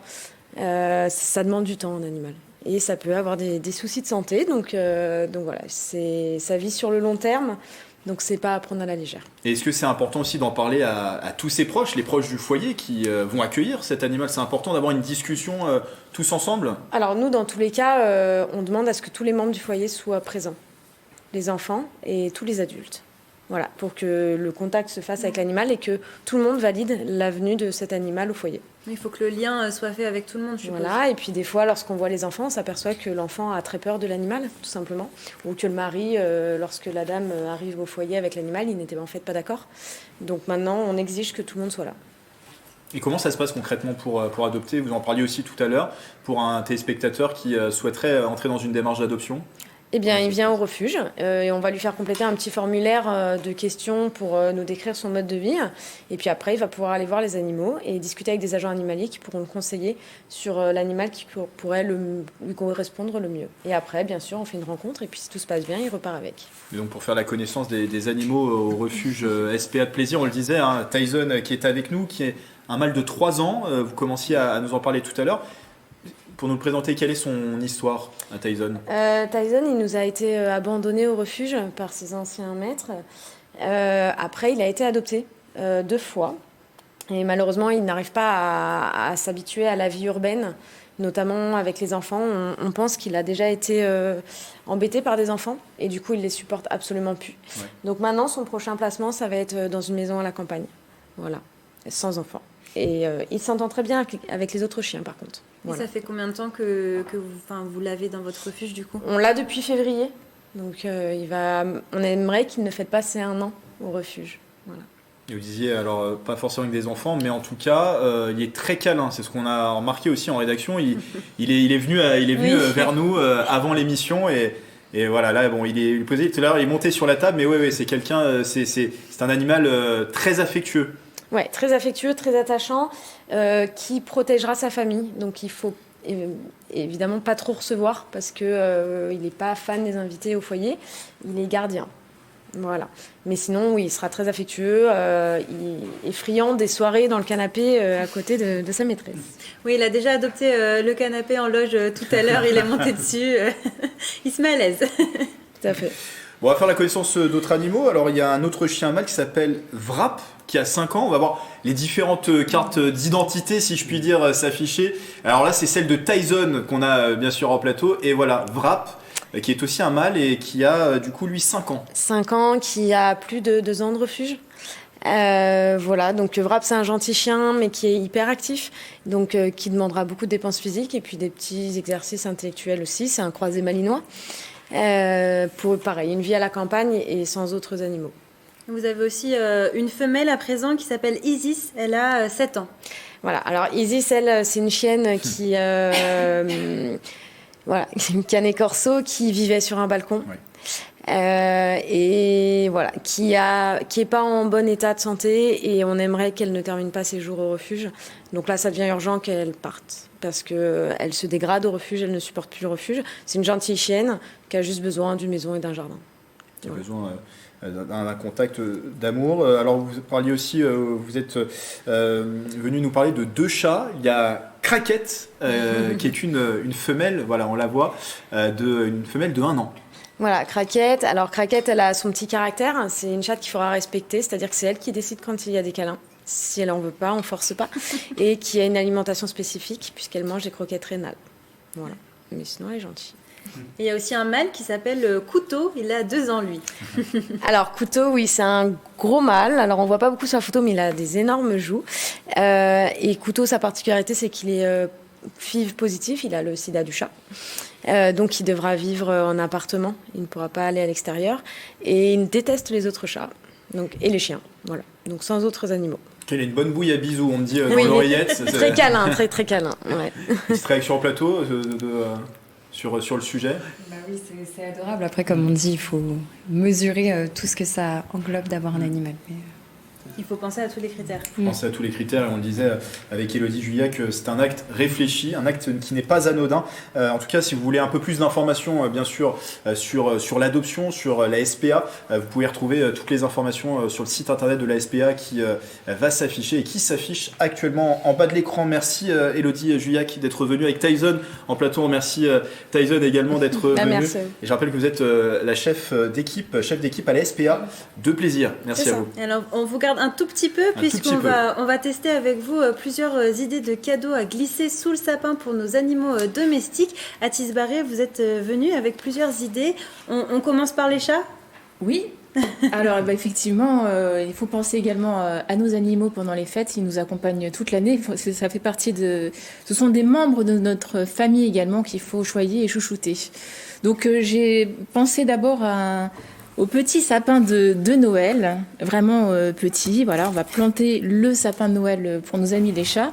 ça demande du temps en animal. Et ça peut avoir des soucis de santé, donc voilà, ça vit sur le long terme, donc c'est pas à prendre à la légère. Et est-ce que c'est important aussi d'en parler à tous ses proches, les proches du foyer qui vont accueillir cet animal? C'est important d'avoir une discussion tous ensemble? Alors nous, dans tous les cas, on demande à ce que tous les membres du foyer soient présents, les enfants et tous les adultes. Voilà, pour que le contact se fasse avec l'animal et que tout le monde valide la venue de cet animal au foyer. Il faut que le lien soit fait avec tout le monde, je suppose. Voilà, et puis des fois, lorsqu'on voit les enfants, on s'aperçoit que l'enfant a très peur de l'animal, tout simplement. Ou que le mari, lorsque la dame arrive au foyer avec l'animal, il n'était en fait pas d'accord. Donc maintenant, on exige que tout le monde soit là. Et comment ça se passe concrètement pour adopter? Vous en parliez aussi tout à l'heure, pour un téléspectateur qui souhaiterait entrer dans une démarche d'adoption. Eh bien, il vient au refuge et on va lui faire compléter un petit formulaire de questions pour nous décrire son mode de vie. Et puis après, il va pouvoir aller voir les animaux et discuter avec des agents animaliers qui pourront le conseiller sur l'animal qui pourrait lui correspondre le mieux. Et après, bien sûr, on fait une rencontre et puis si tout se passe bien, il repart avec. Et donc pour faire la connaissance des animaux au refuge SPA de plaisir, on le disait, hein, Tyson qui est avec nous, qui est un mâle de 3 ans. Vous commenciez à nous en parler tout à l'heure. Pour nous le présenter, quelle est son histoire à Tyson? Tyson, il nous a été abandonné au refuge par ses anciens maîtres. Après, il a été adopté 2 fois. Et malheureusement, il n'arrive pas à s'habituer à la vie urbaine. Notamment avec les enfants, on pense qu'il a déjà été embêté par des enfants et du coup il les supporte absolument plus. Ouais. Donc maintenant son prochain placement ça va être dans une maison à la campagne, voilà, sans enfants. Et il s'entend très bien avec les autres chiens par contre. Voilà. Et ça fait combien de temps que vous l'avez dans votre refuge du coup? On l'a depuis février, donc on aimerait qu'il ne fête pas ses 1 an au refuge. Voilà. Et vous disiez, alors pas forcément avec des enfants, mais en tout cas, il est très câlin. C'est ce qu'on a remarqué aussi en rédaction. Il est venu vers nous avant l'émission et voilà. Là, bon, il est posé tout à l'heure, il est monté sur la table, mais ouais, c'est quelqu'un, c'est un animal très affectueux. Ouais, très affectueux, très attachant, qui protégera sa famille. Donc il faut évidemment pas trop recevoir parce que il n'est pas fan des invités au foyer. Il est gardien. Voilà. Mais sinon, oui, il sera très affectueux, il est friand des soirées dans le canapé à côté de sa maîtresse. Oui, il a déjà adopté le canapé en loge tout à l'heure, il est monté dessus, il se met à l'aise. Tout à fait. Bon, on va faire la connaissance d'autres animaux. Alors, il y a un autre chien mâle qui s'appelle Vrap, qui a 5 ans. On va voir les différentes cartes d'identité, si je puis dire, s'afficher. Alors là, c'est celle de Tyson qu'on a bien sûr en plateau. Et voilà, Vrap, qui est aussi un mâle et qui a du coup lui 5 ans. 5 ans, qui a plus de 2 ans de refuge. Voilà, donc Vrap c'est un gentil chien mais qui est hyper actif, donc qui demandera beaucoup de dépenses physiques et puis des petits exercices intellectuels aussi. C'est un croisé malinois. Pour pareil, une vie à la campagne et sans autres animaux. Vous avez aussi une femelle à présent qui s'appelle Isis, elle a 7 ans. Voilà, alors Isis, elle, c'est une chienne qui... voilà, une canet corso qui vivait sur un balcon. Oui. Et voilà, qui est pas en bon état de santé et on aimerait qu'elle ne termine pas ses jours au refuge. Donc là, ça devient urgent qu'elle parte parce qu'elle se dégrade au refuge, elle ne supporte plus le refuge. C'est une gentille chienne qui a juste besoin d'une maison et d'un jardin. Qui a besoin d'un contact d'amour. Alors vous parliez aussi, vous êtes venu nous parler de 2 chats. Il y a Craquette, qui est une femelle, voilà, on la voit, une femelle de 1 an. Voilà, Craquette. Alors Craquette, elle a son petit caractère. C'est une chatte qu'il faudra respecter, c'est-à-dire que c'est elle qui décide quand il y a des câlins. Si elle en veut pas, on force pas. Et qui a une alimentation spécifique puisqu'elle mange des croquettes rénales. Voilà. Mais sinon, elle est gentille. Et il y a aussi un mâle qui s'appelle Couteau. Il a 2 ans, lui. Alors Couteau, oui, c'est un gros mâle. Alors on voit pas beaucoup sur la photo, mais il a des énormes joues. Et Couteau, sa particularité, c'est qu'il est FIV positif. Il a le sida du chat. Donc il devra vivre en appartement, il ne pourra pas aller à l'extérieur et il déteste les autres chats et les chiens, voilà. Donc sans autres animaux. Il a une bonne bouille à bisous, on me dit, dans l'oreillette. Très câlin, très câlin. Ouais. Petite réaction en plateau sur le sujet. Bah oui, c'est adorable. Après, comme on dit, il faut mesurer tout ce que ça englobe d'avoir un animal. Il faut penser à tous les critères. Penser à tous les critères, et on le disait avec Élodie Julia que c'est un acte réfléchi, un acte qui n'est pas anodin. En tout cas, si vous voulez un peu plus d'informations, bien sûr, sur l'adoption, sur la SPA, vous pouvez retrouver toutes les informations sur le site internet de la SPA qui va s'afficher et qui s'affiche actuellement en bas de l'écran. Merci Élodie Juillac d'être venue avec Tyson en plateau. Merci Tyson également d'être venue. Merci. Et je rappelle que vous êtes la chef d'équipe à la SPA de Plaisir. Merci à vous. Alors, on vous garde un tout petit peu puisqu'on va tester avec vous plusieurs idées de cadeaux à glisser sous le sapin pour nos animaux domestiques. Athis Barré, vous êtes venu avec plusieurs idées. On commence par les chats ? Oui. Alors effectivement, il faut penser également à nos animaux pendant les fêtes. Ils nous accompagnent toute l'année. Ça fait partie ce sont des membres de notre famille également qu'il faut choyer et chouchouter. Donc j'ai pensé d'abord au petit sapin de Noël, vraiment petit. Voilà, on va planter le sapin de Noël pour nos amis les chats.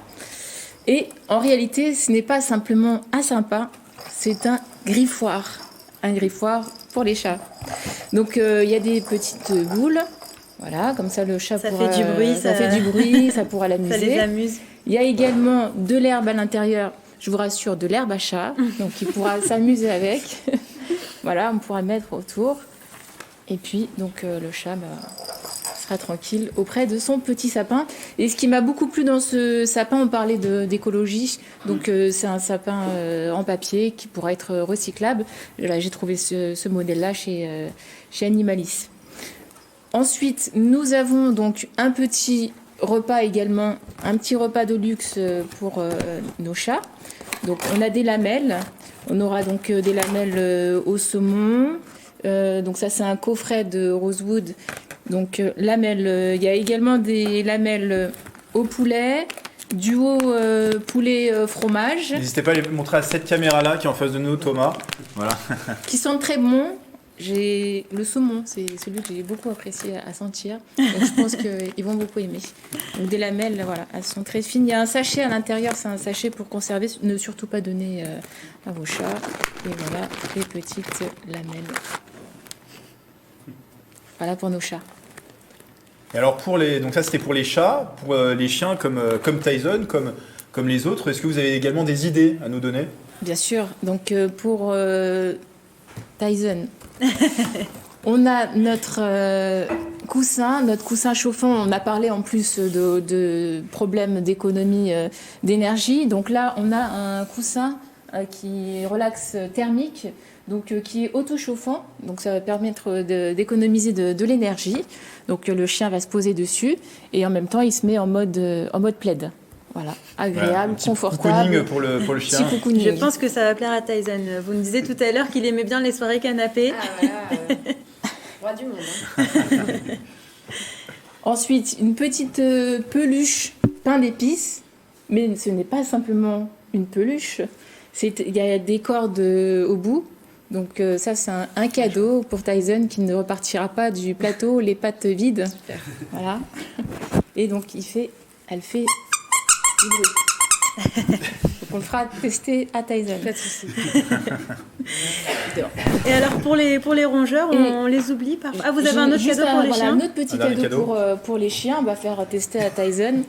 Et en réalité, ce n'est pas simplement un sapin, c'est un griffoir. Un griffoir pour les chats. Donc il y a des petites boules. Voilà, comme ça le chat fait du bruit, ça fait du bruit, ça pourra l'amuser. Ça les amuse. Il y a également de l'herbe à l'intérieur. Je vous rassure, de l'herbe à chat, donc il pourra s'amuser avec. Voilà, on pourra mettre autour. Et puis, donc, le chat sera tranquille auprès de son petit sapin. Et ce qui m'a beaucoup plu dans ce sapin, on parlait d'écologie. Donc, c'est un sapin en papier qui pourra être recyclable. Là, j'ai trouvé ce modèle-là chez Animalis. Ensuite, nous avons donc un petit repas également, un petit repas de luxe pour nos chats. Donc on a des lamelles. On aura donc des lamelles au saumon. Donc ça c'est un coffret de Rosewood. Donc lamelles. Il y a également des lamelles au poulet, duo poulet fromage. N'hésitez pas à les montrer à cette caméra-là qui est en face de nous, Thomas. Voilà. Qui sentent très bon. J'ai le saumon, c'est celui que j'ai beaucoup apprécié à sentir. Donc je pense qu'ils vont beaucoup aimer. Donc des lamelles, voilà, elles sont très fines. Il y a un sachet à l'intérieur, c'est un sachet pour conserver. Ne surtout pas donner à vos chats. Et voilà les petites lamelles. Voilà pour nos chats. Et alors donc ça c'était pour les chats, pour les chiens comme Tyson, comme les autres. Est-ce que vous avez également des idées à nous donner? Bien sûr. Donc pour Tyson. On a notre coussin chauffant. On a parlé en plus de problèmes d'économie d'énergie. Donc là, on a un coussin qui est relax thermique, donc qui est auto-chauffant. Donc ça va permettre d'économiser de l'énergie. Donc le chien va se poser dessus et en même temps, il se met en mode plaid. Voilà, agréable, confortable. Pour le chien. Je pense que ça va plaire à Tyson. Vous nous disiez tout à l'heure qu'il aimait bien les soirées canapé. Ah voilà, roi du monde. Hein. Ensuite, une petite peluche pain d'épices, mais ce n'est pas simplement une peluche. Il y a des cordes au bout. Donc ça, c'est un cadeau pour Tyson qui ne repartira pas du plateau les pattes vides. Super. Voilà. Et donc elle fait du bruit. Donc on le fera tester à Tyson. Pas de souci. Et alors pour les rongeurs, on les oublie parfois. Ah, vous avez un autre cadeau pour les chiens? Un autre petit cadeau pour les chiens. On va faire tester à Tyson.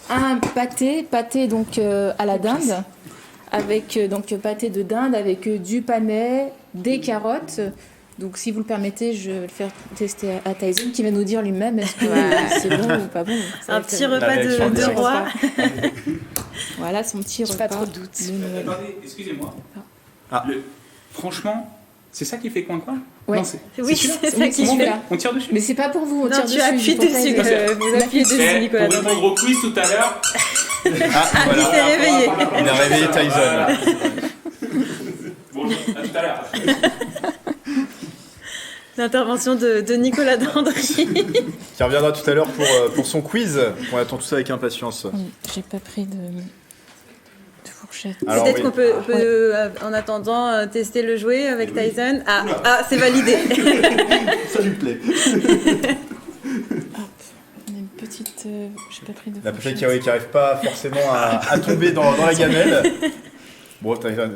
Un pâté donc à la dinde, avec donc pâté de dinde avec du panais, des carottes. Donc si vous le permettez, je vais le faire tester à Tyson qui va nous dire lui-même est-ce que c'est bon ou pas bon. Un petit repas de roi. Voilà son petit repas. Pas trop de doute. Attendez, excusez-moi. Ah. Franchement, c'est ça qui fait coin-coin? Ouais. Non, oui, c'est ça qui fait. On tire dessus. Mais c'est pas pour vous, on tire dessus. Tu appuies dessus. Vous appuyez dessus, Nicolas. Pour répondre au quiz tout à l'heure. Voilà. Il s'est réveillé. Il a réveillé Tyson. Bonjour, à tout à l'heure. L'intervention de Nicolas Dandry. Qui reviendra tout à l'heure pour son quiz. On attend tout ça avec impatience. J'ai pas pris de fourchette. Peut-être qu'on peut en attendant, tester le jouet avec Tyson. Ah, c'est validé. Ça lui plaît. Hop, on a une petite... j'ai pas pris de La fourchette. petite qui n'arrive pas forcément à tomber dans la gamelle. Bon, Tyson...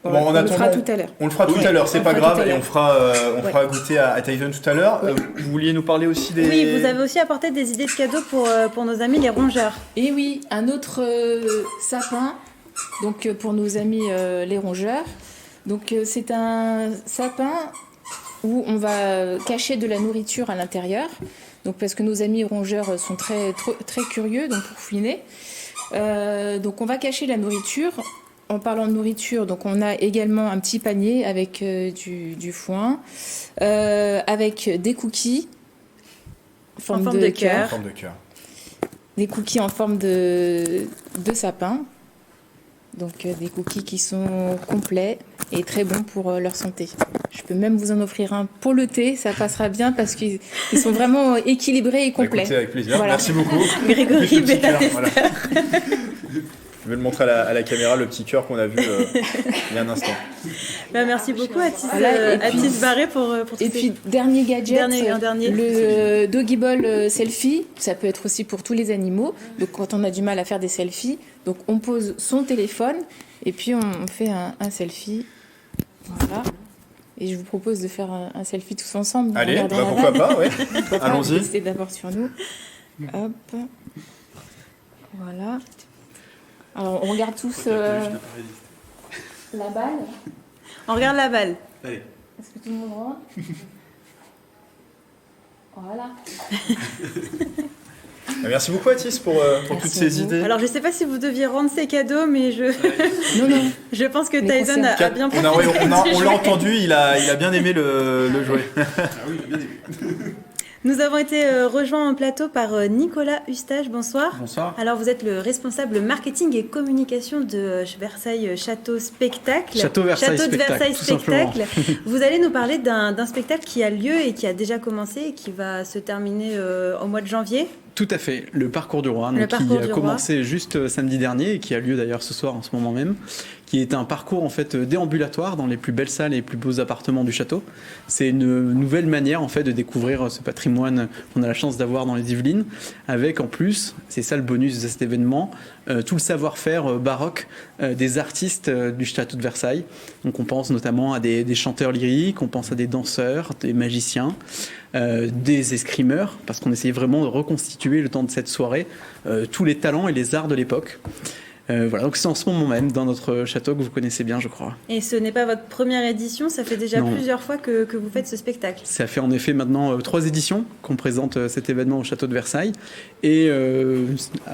Bon, on le fera tout à l'heure. On le fera tout à l'heure, c'est pas grave, et on fera goûter à Tyson tout à l'heure. Vous vouliez nous parler aussi des... Oui, vous avez aussi apporté des idées de cadeaux pour nos amis les rongeurs. Et oui, un autre sapin, donc pour nos amis les rongeurs. Donc c'est un sapin où on va cacher de la nourriture à l'intérieur. Donc parce que nos amis rongeurs sont très curieux, donc pour fouiner. Donc on va cacher la nourriture. En parlant de nourriture, donc on a également un petit panier avec du foin, avec des cookies en forme de cœur, des cookies en forme de sapin, donc des cookies qui sont complets et très bons pour leur santé. Je peux même vous en offrir un pour le thé, ça passera bien parce qu'ils sont vraiment équilibrés et complets. Écoutez, avec plaisir, voilà. Merci beaucoup. Grégory Bella-Tester. Voilà. Je vais le montrer à la caméra, le petit cœur qu'on a vu il y a un instant. Merci beaucoup Atis Barré pour tout et puis, dernier gadget, dernier. Le Doggy Ball selfie. Ça peut être aussi pour tous les animaux. Donc, quand on a du mal à faire des selfies, donc on pose son téléphone et puis on fait un selfie. Voilà. Et je vous propose de faire un selfie tous ensemble. Allez, pourquoi pas, ouais. Allons-y. On va tester d'abord sur nous. Hop. Voilà. Alors, on regarde tous la balle. On regarde la balle. Allez. Est-ce que tout le monde rentre? Voilà. Merci beaucoup Atis pour toutes ces idées. Alors je ne sais pas si vous deviez rendre ces cadeaux, mais non. Je pense que Tyson a bien profité. On l'a entendu, il a bien aimé le jouet. Ah oui, il a bien aimé. Nous avons été rejoints en plateau par Nicolas Eustache. Bonsoir. Bonsoir. Alors, vous êtes le responsable marketing et communication de Versailles Château Spectacle. Château de Versailles Spectacle. Vous allez nous parler d'un spectacle qui a lieu et qui a déjà commencé et qui va se terminer au mois de janvier. Tout à fait, le parcours du roi, donc, qui a commencé juste samedi dernier et qui a lieu d'ailleurs ce soir en ce moment même, qui est un parcours en fait déambulatoire dans les plus belles salles et les plus beaux appartements du château. C'est une nouvelle manière en fait de découvrir ce patrimoine qu'on a la chance d'avoir dans les Yvelines, avec en plus, c'est ça le bonus de cet événement, tout le savoir-faire baroque des artistes du château de Versailles. Donc on pense notamment à des chanteurs lyriques, on pense à des danseurs, des magiciens, des escrimeurs, parce qu'on essayait vraiment de reconstituer le temps de cette soirée tous les talents et les arts de l'époque. Voilà, donc c'est en ce moment même dans notre château que vous connaissez bien, je crois. Et ce n'est pas votre première édition, ça fait déjà plusieurs fois que vous faites ce spectacle. Ça fait en effet maintenant 3 éditions qu'on présente cet événement au château de Versailles. Et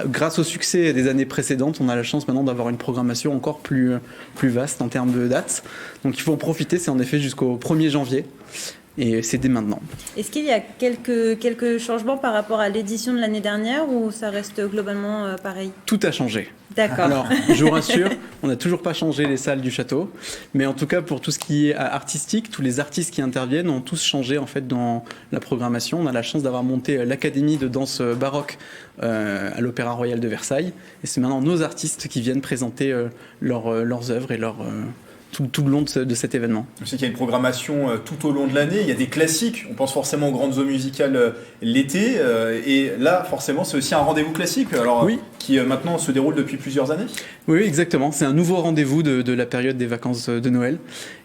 grâce au succès des années précédentes, on a la chance maintenant d'avoir une programmation encore plus vaste en termes de dates. Donc il faut en profiter, c'est en effet jusqu'au 1er janvier. Et c'est dès maintenant. Est-ce qu'il y a quelques changements par rapport à l'édition de l'année dernière ou ça reste globalement pareil ? Tout a changé. D'accord. Alors, je vous rassure, on n'a toujours pas changé les salles du château, mais en tout cas pour tout ce qui est artistique, tous les artistes qui interviennent ont tous changé en fait dans la programmation. On a la chance d'avoir monté l'académie de danse baroque à l'Opéra Royal de Versailles, et c'est maintenant nos artistes qui viennent présenter leurs œuvres et tout le long de cet événement. Je sais qu'il y a une programmation tout au long de l'année, il y a des classiques, on pense forcément aux grandes eaux musicales l'été, et là forcément c'est aussi un rendez-vous classique, alors, qui maintenant se déroule depuis plusieurs années. Oui, exactement, c'est un nouveau rendez-vous de la période des vacances de Noël,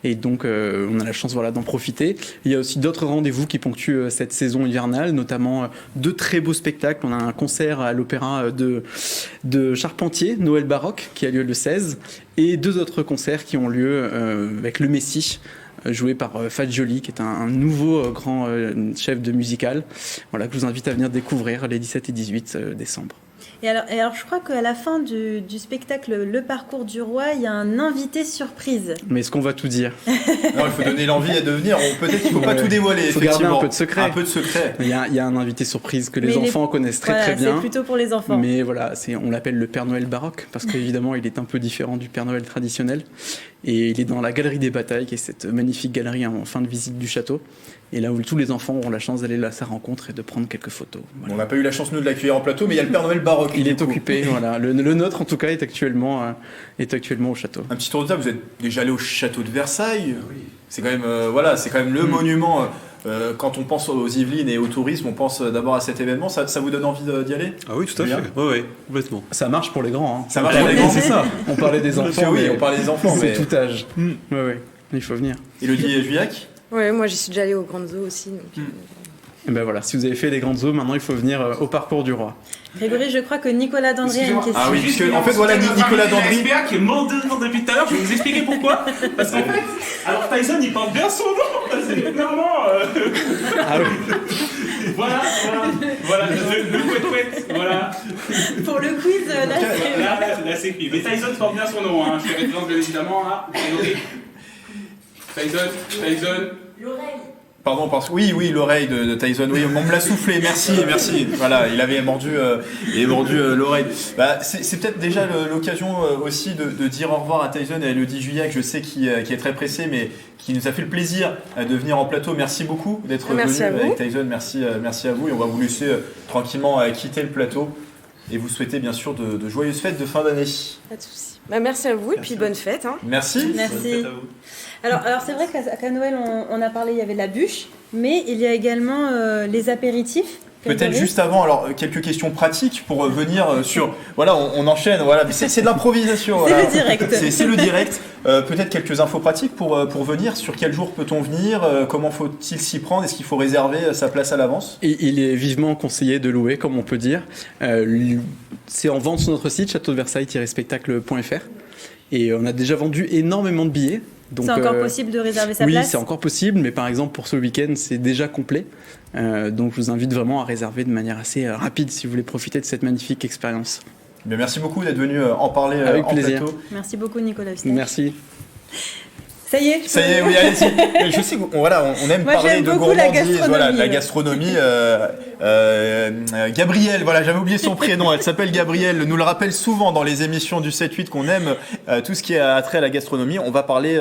et donc on a la chance d'en profiter. Il y a aussi d'autres rendez-vous qui ponctuent cette saison hivernale, notamment 2 très beaux spectacles. On a un concert à l'opéra de Charpentier, Noël baroque, qui a lieu le 16, et 2 autres concerts qui ont lieu avec le Messie, joué par Fagioli, qui est un nouveau grand chef de musical, voilà, que je vous invite à venir découvrir les 17 et 18 décembre. Et alors, je crois qu'à la fin du spectacle Le Parcours du Roi, il y a un invité surprise. Mais est-ce qu'on va tout dire ? Non, il faut donner l'envie de venir. Peut-être qu'il ne faut pas tout dévoiler. Il faut garder un peu de secret. Un peu de secret. Il y a un invité surprise que les enfants connaissent très bien. C'est plutôt pour les enfants. Mais voilà, on l'appelle le Père Noël baroque, parce qu'évidemment, il est un peu différent du Père Noël traditionnel. Et il est dans la Galerie des Batailles, qui est cette magnifique galerie en fin de visite du château. Et là où tous les enfants auront la chance d'aller à sa rencontre et de prendre quelques photos. Voilà. On n'a pas eu la chance, nous, de l'accueillir en plateau, mais il y a le Père Noël baroque. Il est occupé, voilà. Le nôtre, en tout cas, est actuellement au château. Un petit tour de table, vous êtes déjà allé au château de Versailles. Oui. C'est quand même, c'est quand même le monument. Quand on pense aux Yvelines et au tourisme, on pense d'abord à cet événement. Ça vous donne envie d'y aller ? Ah oui, tout à fait. Oui, complètement. Ça marche pour les grands. Ça marche pour les grands, c'est ça. On parlait des enfants. Oui, on parlait des enfants. C'est tout âge. Oui, il faut venir. Élodie Juillac ? Ouais, moi j'y suis déjà allée aux grandes eaux aussi. Donc, Et ben voilà, si vous avez fait les grandes eaux, maintenant il faut venir au Parcours du Roi. Grégory, je crois que Nicolas Dandry a une question. Ah oui, puisque en fait voilà Nicolas Dandry. Expert qui est mort depuis tout à l'heure, je vais vous expliquer pourquoi. Parce qu'en fait, alors Tyson il porte bien son nom, c'est clairement. Ah oui. Voilà, le couette, voilà. Pour le quiz, là c'est cuit. Mais Tyson porte bien son nom, hein. Je fais référence bien évidemment à Tyson. L'oreille. Pardon, oui, l'oreille de Tyson. Oui, on me l'a soufflé. Merci. Voilà, il avait mordu l'oreille. Bah, c'est peut-être déjà l'occasion aussi de dire au revoir à Tyson et à Élodie Juillac, je sais qui est très pressé, mais qui nous a fait le plaisir de venir en plateau. Merci beaucoup d'être venu avec Tyson. Merci à vous. Et on va vous laisser tranquillement quitter le plateau et vous souhaiter bien sûr de joyeuses fêtes de fin d'année. Pas de soucis. Merci à vous et puis bonne fête. Hein. Merci. Merci. Bonne fête à vous. Alors c'est vrai qu'à Noël, on a parlé, il y avait la bûche, mais il y a également les apéritifs. Peut-être juste avant, alors quelques questions pratiques pour venir sur. Voilà, on enchaîne. Voilà, c'est de l'improvisation. C'est le direct. C'est le direct. Peut-être quelques infos pratiques pour venir. Sur quel jour peut-on venir ? Comment faut-il s'y prendre ? Est-ce qu'il faut réserver sa place à l'avance ? Il est vivement conseillé de louer, comme on peut dire. C'est en vente sur notre site châteaudeversailles-spectacle.fr et on a déjà vendu énormément de billets. C'est encore possible de réserver sa place ? Oui, c'est encore possible, mais par exemple pour ce week-end, c'est déjà complet. Donc je vous invite vraiment à réserver de manière assez rapide si vous voulez profiter de cette magnifique expérience. Bien, merci beaucoup d'être venu en parler avec en plaisir. plateau. Merci beaucoup Nicolas Eustache. Merci. Ça y est. Ça y est, oui, allez-y. Je sais qu'on on aime Moi, parler j'aime de beaucoup la gourmandise, la gastronomie. Gabrielle, voilà, j'avais oublié son prénom. Elle s'appelle Gabrielle. Nous le rappelle souvent dans les émissions du 7-8 qu'on aime tout ce qui a trait à la gastronomie. On va parler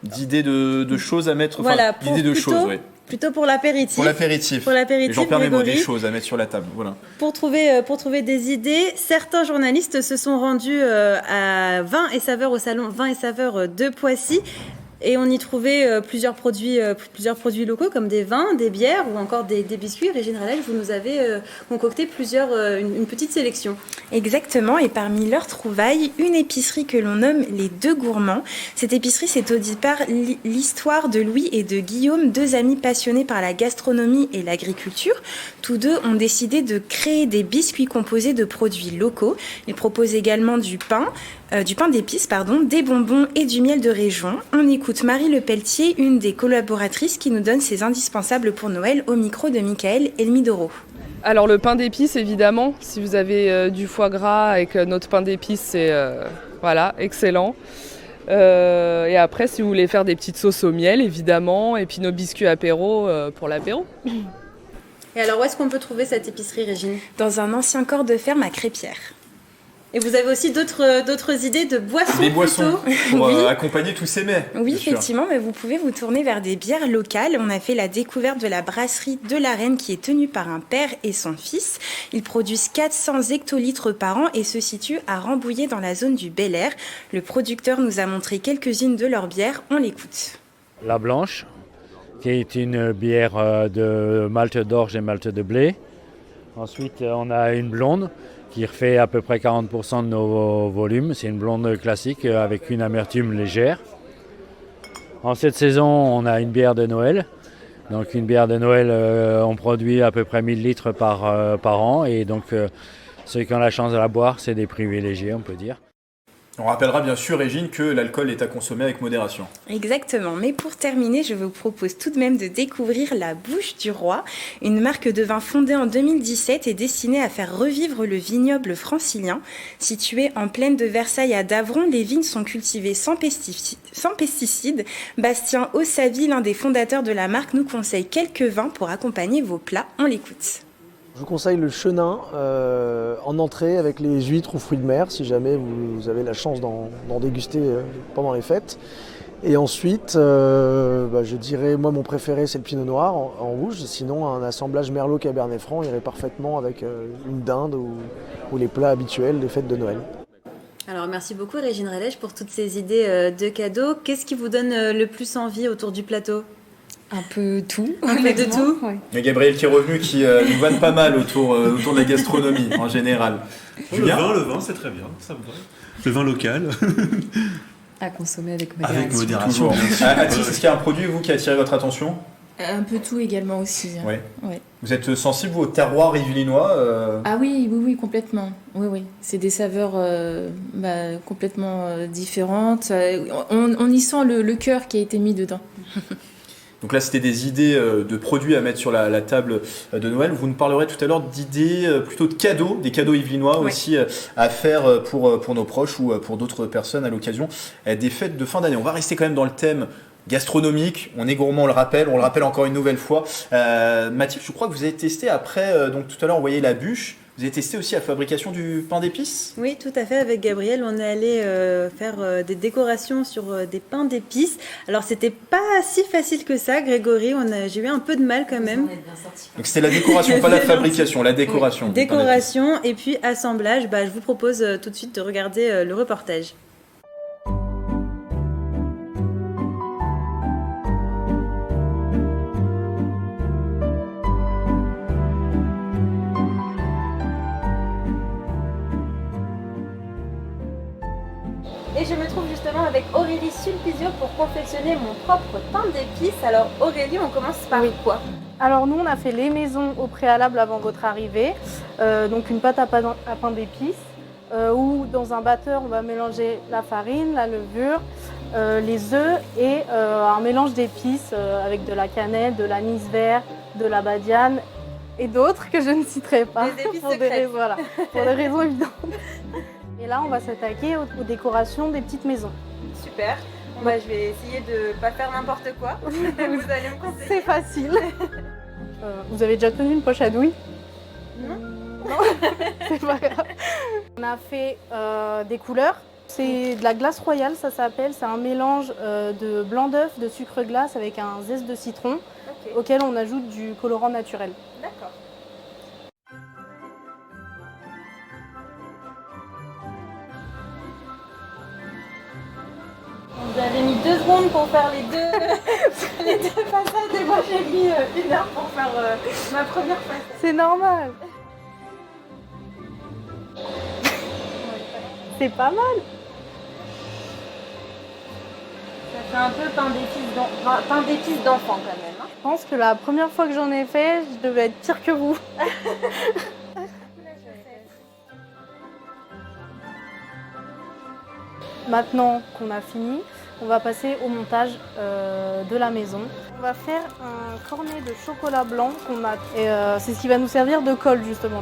d'idées de choses à mettre. Voilà, d'idées de choses, oui. Plutôt pour l'apéritif. Pour l'apéritif. J'en perds mes mots, des choses à mettre sur la table. Voilà. Pour trouver des idées, certains journalistes se sont rendus à Vin et Saveurs au salon Vin et Saveurs de Poissy. Et on y trouvait plusieurs produits locaux comme des vins, des bières ou encore des biscuits. Régine Ralel, vous nous avez concocté une petite sélection. Exactement, et parmi leurs trouvailles, une épicerie que l'on nomme les Deux Gourmands. Cette épicerie, c'est au départ l'histoire de Louis et de Guillaume, deux amis passionnés par la gastronomie et l'agriculture. Tous deux ont décidé de créer des biscuits composés de produits locaux. Ils proposent également du pain d'épices, des bonbons et du miel de région. On écoute Marie Lepelletier, une des collaboratrices qui nous donne ses indispensables pour Noël au micro de Michael Elmidoro. Alors le pain d'épices, évidemment, si vous avez du foie gras avec notre pain d'épices, c'est excellent. Et après, si vous voulez faire des petites sauces au miel, évidemment, et puis nos biscuits apéro pour l'apéro. Et alors, où est-ce qu'on peut trouver cette épicerie, Régine ? Dans un ancien corps de ferme à Crépierre. Et vous avez aussi d'autres idées de boissons. Des boissons pour Oui. accompagner tous ces mets. Oui, effectivement, mais vous pouvez vous tourner vers des bières locales. On a fait la découverte de la brasserie de la Reine qui est tenue par un père et son fils. Ils produisent 400 hectolitres par an et se situent à Rambouillet dans la zone du Bel Air. Le producteur nous a montré quelques-unes de leurs bières. On l'écoute. La Blanche, qui est une bière de malt d'orge et malt de blé. Ensuite, on a une blonde qui refait à peu près 40% de nos volumes. C'est une blonde classique avec une amertume légère. En cette saison, on a une bière de Noël. Donc une bière de Noël, on produit à peu près 1000 litres par an. Et donc ceux qui ont la chance de la boire, c'est des privilégiés, on peut dire. On rappellera bien sûr, Régine, que l'alcool est à consommer avec modération. Exactement, mais pour terminer, je vous propose tout de même de découvrir la Bouche du Roi, une marque de vin fondée en 2017 et destinée à faire revivre le vignoble francilien. Située en plaine de Versailles à Davron, les vignes sont cultivées sans pesticides. Bastien Ossavi, l'un des fondateurs de la marque, nous conseille quelques vins pour accompagner vos plats. On l'écoute. Je vous conseille le chenin en entrée avec les huîtres ou fruits de mer, si jamais vous avez la chance d'en déguster pendant les fêtes. Et ensuite, je dirais, moi mon préféré c'est le pinot noir en rouge, sinon un assemblage merlot cabernet franc irait parfaitement avec une dinde ou les plats habituels des fêtes de Noël. Alors merci beaucoup Régine Ralel pour toutes ces idées de cadeaux. Qu'est-ce qui vous donne le plus envie autour du plateau ? Un peu tout. Un peu de tout. Ouais. Il y a Gabriel qui est revenu, qui nous vanne pas mal autour de la gastronomie en général. Le vin, c'est très bien, ça me va. Le vin local. À consommer avec modération. Avec modération. Atis, est-ce qu'il y a un produit, vous, qui a attiré votre attention ? Un peu tout également aussi. Ouais. Ouais. Vous êtes sensible, vous, au terroir yvelinois Ah oui, complètement. Oui. C'est des saveurs complètement différentes. On y sent le cœur qui a été mis dedans. Donc là, c'était des idées de produits à mettre sur la table de Noël. Vous nous parlerez tout à l'heure d'idées plutôt de cadeaux, des cadeaux yvelinois aussi à faire pour nos proches ou pour d'autres personnes à l'occasion des fêtes de fin d'année. On va rester quand même dans le thème gastronomique. On est gourmand, on le rappelle encore une nouvelle fois. Mathilde, je crois que vous avez testé après, donc tout à l'heure on voyait la bûche. Vous avez testé aussi la fabrication du pain d'épices ? Oui, tout à fait. Avec Gabriel, on est allé faire des décorations sur des pains d'épices. Alors, c'était pas si facile que ça, Grégory. J'ai eu un peu de mal quand même. Donc, c'était la décoration, pas la fabrication, la décoration. Oui. Décoration et puis assemblage. Je vous propose tout de suite de regarder le reportage. Et je me trouve justement avec Aurélie Sulpizio pour confectionner mon propre pain d'épices. Alors Aurélie, on commence par quoi ? Alors nous, on a fait les maisons au préalable avant votre arrivée. Donc une pâte à pain d'épices où dans un batteur, on va mélanger la farine, la levure, les œufs et un mélange d'épices avec de la cannelle, de l'anis vert, de la badiane et d'autres que je ne citerai pas pour des raisons évidentes. Et là, on va s'attaquer aux décorations des petites maisons. Super. Moi, je vais essayer de pas faire n'importe quoi. Vous allez me conseiller. C'est facile. Vous avez déjà tenu une poche à douille? Non. Non. C'est pas grave. On a fait des couleurs. C'est de la glace royale, ça s'appelle. C'est un mélange de blanc d'œuf, de sucre glace avec un zeste de citron, auquel on ajoute du colorant naturel. D'accord. Vous avez mis 2 secondes pour faire les deux façades et moi j'ai mis 1 heure pour faire ma première façade. C'est normal. C'est pas mal. Ça fait un peu pain d'épices d'enfant quand même. Hein. Je pense que la première fois que j'en ai fait, je devais être pire que vous. Maintenant qu'on a fini, on va passer au montage de la maison. On va faire un cornet de chocolat blanc qu'on a. Et c'est ce qui va nous servir de colle justement.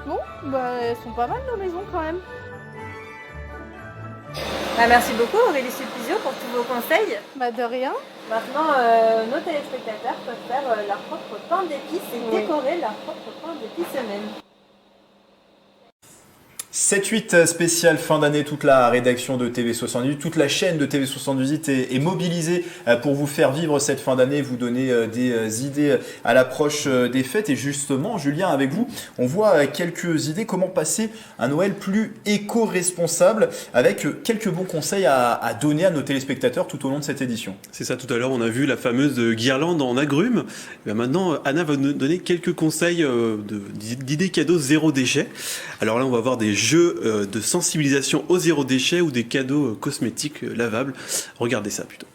Bon, bah, elles sont pas mal nos maisons quand même. Merci beaucoup Aurélie Sulpizio pour tous vos conseils. Bah de rien. Maintenant, nos téléspectateurs peuvent faire leur propre pain d'épices et décorer leur propre pain d'épices eux-mêmes. 7-8 spécial fin d'année, toute la rédaction de TV78, toute la chaîne de TV78 est mobilisée pour vous faire vivre cette fin d'année, vous donner des idées à l'approche des fêtes. Et justement, Julien, avec vous, on voit quelques idées comment passer un Noël plus éco-responsable avec quelques bons conseils à donner à nos téléspectateurs tout au long de cette édition. C'est ça, tout à l'heure on a vu la fameuse guirlande en agrumes. Et maintenant Anna va nous donner quelques conseils d'idées cadeaux zéro déchet. Alors là on va voir des jeux de sensibilisation au zéro déchet ou des cadeaux cosmétiques lavables. Regardez ça plutôt.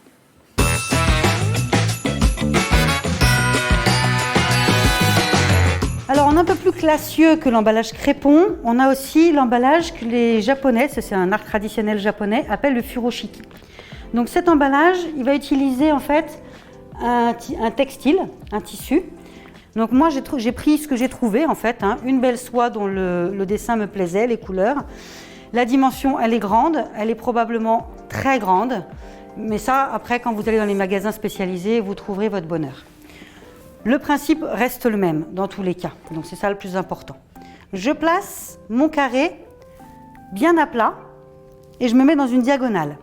Alors, on est un peu plus classieux que l'emballage crépon. On a aussi l'emballage que les Japonais, c'est un art traditionnel japonais, appellent le furoshiki. Donc cet emballage, il va utiliser en fait un textile, un tissu. Donc moi j'ai pris ce que j'ai trouvé en fait, une belle soie dont le dessin me plaisait, les couleurs. La dimension elle est grande, elle est probablement très grande, mais ça après quand vous allez dans les magasins spécialisés, vous trouverez votre bonheur. Le principe reste le même dans tous les cas, donc c'est ça le plus important. Je place mon carré bien à plat et je me mets dans une diagonale.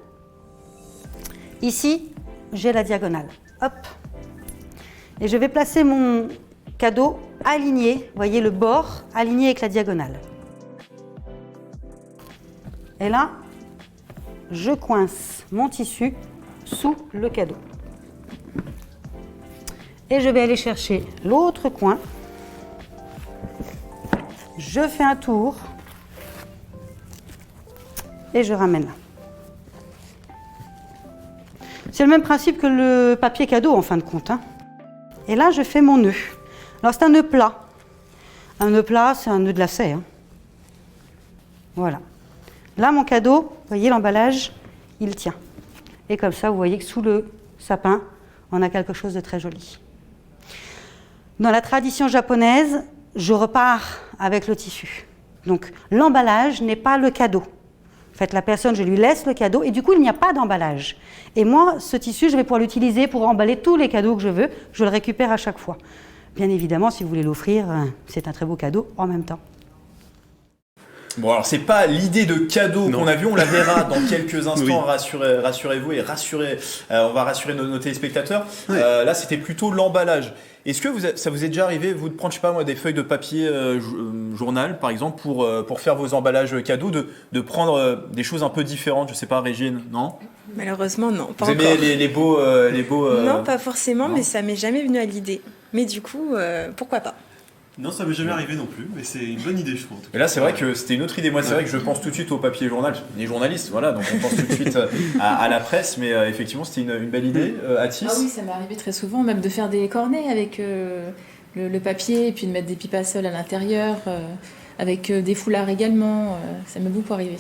Ici, j'ai la diagonale. Hop. Et je vais placer mon cadeau aligné, vous voyez le bord aligné avec la diagonale. Et là, je coince mon tissu sous le cadeau. Et je vais aller chercher l'autre coin. Je fais un tour et je ramène là. C'est le même principe que le papier cadeau en fin de compte. Et là, je fais mon nœud. Alors, c'est un nœud plat. Un nœud plat, c'est un nœud de lacet. Voilà. Là, mon cadeau, vous voyez l'emballage, il tient. Et comme ça, vous voyez que sous le sapin, on a quelque chose de très joli. Dans la tradition japonaise, je repars avec le tissu. Donc, l'emballage n'est pas le cadeau. En fait, la personne, je lui laisse le cadeau et du coup, il n'y a pas d'emballage. Et moi, ce tissu, je vais pouvoir l'utiliser pour emballer tous les cadeaux que je veux. Je le récupère à chaque fois. Bien évidemment, si vous voulez l'offrir, c'est un très beau cadeau en même temps. Bon, alors c'est pas l'idée de cadeau qu'on a vu, on la verra dans quelques instants, oui. Rassurez-vous et on va rassurer nos téléspectateurs. Oui. Là, c'était plutôt l'emballage. Est-ce que ça vous est déjà arrivé, vous, de prendre, je sais pas moi, des feuilles de papier journal, par exemple, pour faire vos emballages cadeaux, de prendre des choses un peu différentes, je sais pas, Régine, non? Malheureusement, non, pas vous encore. Vous aimez les beaux Non, pas forcément, non. Mais ça m'est jamais venu à l'idée. Mais du coup, pourquoi pas? Non, ça m'est jamais arrivé non plus, mais c'est une bonne idée, je trouve. Mais là, c'est vrai que c'était une autre idée. Moi, c'est vrai que je pense tout de suite au papier journal. On est journaliste, voilà, donc on pense tout de suite à la presse, mais effectivement, c'était une belle idée. Atis? Ah oui, ça m'est arrivé très souvent, même de faire des cornets avec le papier, et puis de mettre des pipes à sol à l'intérieur, avec des foulards également. Ça m'est beaucoup arrivé.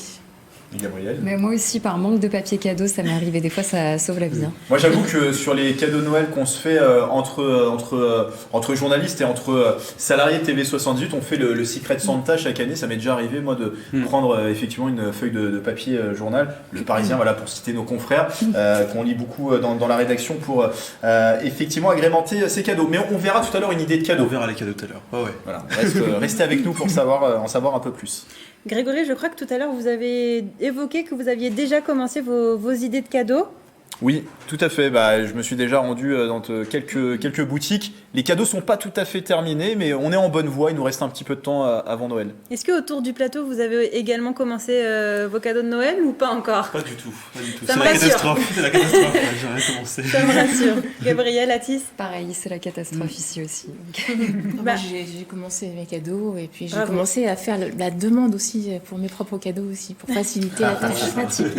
Gabriel. Mais moi aussi, par manque de papier cadeau, ça m'est arrivé. Des fois, ça sauve la vie. Hein. Moi, j'avoue que sur les cadeaux de Noël qu'on se fait entre journalistes et entre salariés de TV78, on fait le Secret Santa chaque année. Ça m'est déjà arrivé, moi, de prendre effectivement une feuille de papier journal, Le Parisien, voilà, pour citer nos confrères, qu'on lit beaucoup dans la rédaction pour effectivement agrémenter ces cadeaux. Mais on verra tout à l'heure une idée de cadeau. On verra les cadeaux tout à l'heure. Oh ouais. Voilà, restez avec nous pour en savoir un peu plus. Grégory, je crois que tout à l'heure, vous avez évoqué que vous aviez déjà commencé vos idées de cadeaux. Oui, tout à fait. Je me suis déjà rendu dans quelques boutiques. Les cadeaux sont pas tout à fait terminés, mais on est en bonne voie. Il nous reste un petit peu de temps avant Noël. Est-ce que autour du plateau, vous avez également commencé vos cadeaux de Noël ou pas encore ? Pas du tout. Ça me rassure. C'est la catastrophe. J'ai rien commencé. Ça me rassure. Gabriel, Atis ? Pareil, c'est la catastrophe ici aussi. Moi, j'ai commencé mes cadeaux et puis j'ai commencé à faire la demande aussi pour mes propres cadeaux aussi, pour faciliter la tâche.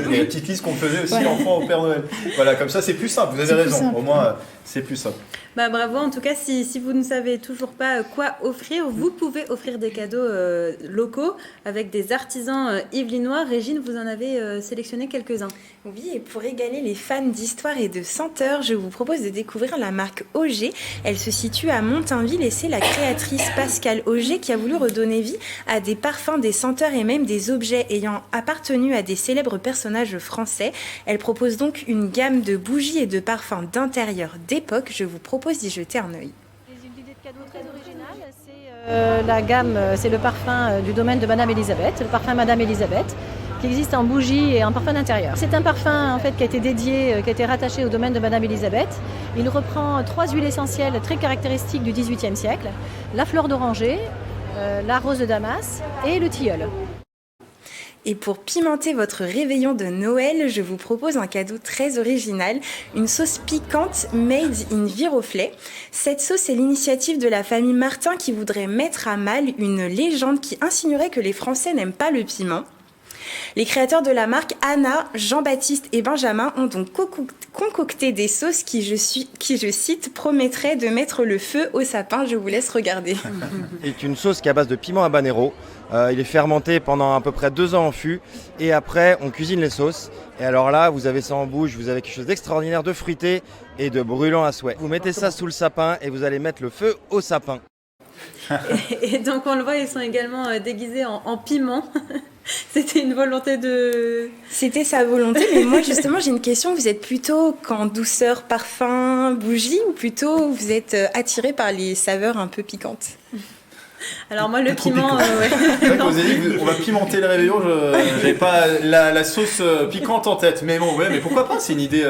Et la petite liste qu'on faisait aussi l'enfant au Père Noël. Voilà, comme ça c'est plus simple, vous avez raison, au moins c'est plus simple. Bravo, en tout cas, si vous ne savez toujours pas quoi offrir, vous pouvez offrir des cadeaux locaux avec des artisans yvelinois. Régine, vous en avez sélectionné quelques-uns. Oui, et pour régaler les fans d'histoire et de senteurs, je vous propose de découvrir la marque Auger. Elle se situe à Montainville et c'est la créatrice Pascale Auger qui a voulu redonner vie à des parfums, des senteurs et même des objets ayant appartenu à des célèbres personnages français. Elle propose donc une gamme de bougies et de parfums d'intérieur d'époque. Je vous propose d'y jeter un œil. Une idée de cadeau très originale, c'est la gamme, c'est le parfum du domaine de Madame Elisabeth, le parfum Madame Elisabeth, qui existe en bougie et en parfum d'intérieur. C'est un parfum en fait qui a été dédié, qui a été rattaché au domaine de Madame Elisabeth. Il reprend 3 huiles essentielles très caractéristiques du XVIIIe siècle, la fleur d'oranger, la rose de Damas et le tilleul. Et pour pimenter votre réveillon de Noël, je vous propose un cadeau très original, une sauce piquante made in Viroflay. Cette sauce est l'initiative de la famille Martin qui voudrait mettre à mal une légende qui insinuerait que les Français n'aiment pas le piment. Les créateurs de la marque, Anna, Jean-Baptiste et Benjamin, ont donc concocté des sauces qui, je cite, promettraient de mettre le feu au sapin. Je vous laisse regarder. C'est une sauce qui est à base de piment habanero. Il est fermenté pendant à peu près 2 ans en fût. Et après, on cuisine les sauces. Et alors là, vous avez ça en bouche, vous avez quelque chose d'extraordinaire, de fruité et de brûlant à souhait. Vous mettez ça sous le sapin et vous allez mettre le feu au sapin. Et donc on le voit, ils sont également déguisés en piment. C'était une volonté de... C'était sa volonté, mais moi justement j'ai une question. Vous êtes plutôt qu'en douceur, parfum, bougie ou plutôt vous êtes attiré par les saveurs un peu piquantes ? Alors moi le piment, C'est vrai que vous avez dit on va pimenter le réveillon, j'avais pas la sauce piquante en tête, mais bon, mais pourquoi pas, c'est une idée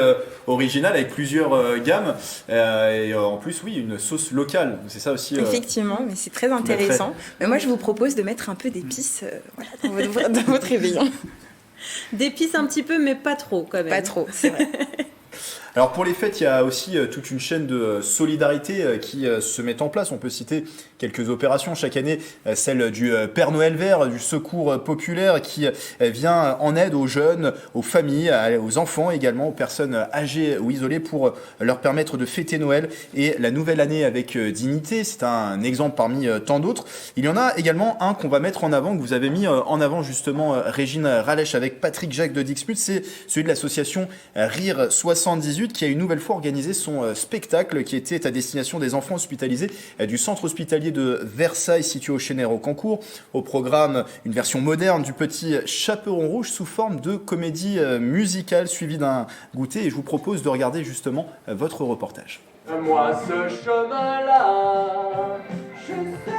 originale avec plusieurs gammes et en plus oui, une sauce locale, c'est ça aussi. Effectivement, mais c'est très intéressant. Mais moi je vous propose de mettre un peu d'épices dans votre réveillon. D'épices un petit peu, mais pas trop quand même. Pas trop, c'est vrai. Alors pour les fêtes, il y a aussi toute une chaîne de solidarité qui se met en place. On peut citer quelques opérations chaque année, celle du Père Noël vert, du Secours populaire qui vient en aide aux jeunes, aux familles, aux enfants également, aux personnes âgées ou isolées pour leur permettre de fêter Noël et la nouvelle année avec dignité. C'est un exemple parmi tant d'autres. Il y en a également un qu'on va mettre en avant, que vous avez mis en avant justement Régine Ralèche avec Patrick Jacques de Dixmude, c'est celui de l'association Rire 78 qui a une nouvelle fois organisé son spectacle qui était à destination des enfants hospitalisés du centre hospitalier de Versailles situé au Chénet-Rocancourt. Au programme, une version moderne du Petit Chaperon Rouge sous forme de comédie musicale suivie d'un goûter et je vous propose de regarder justement votre reportage. Moi ce chemin-là, je serai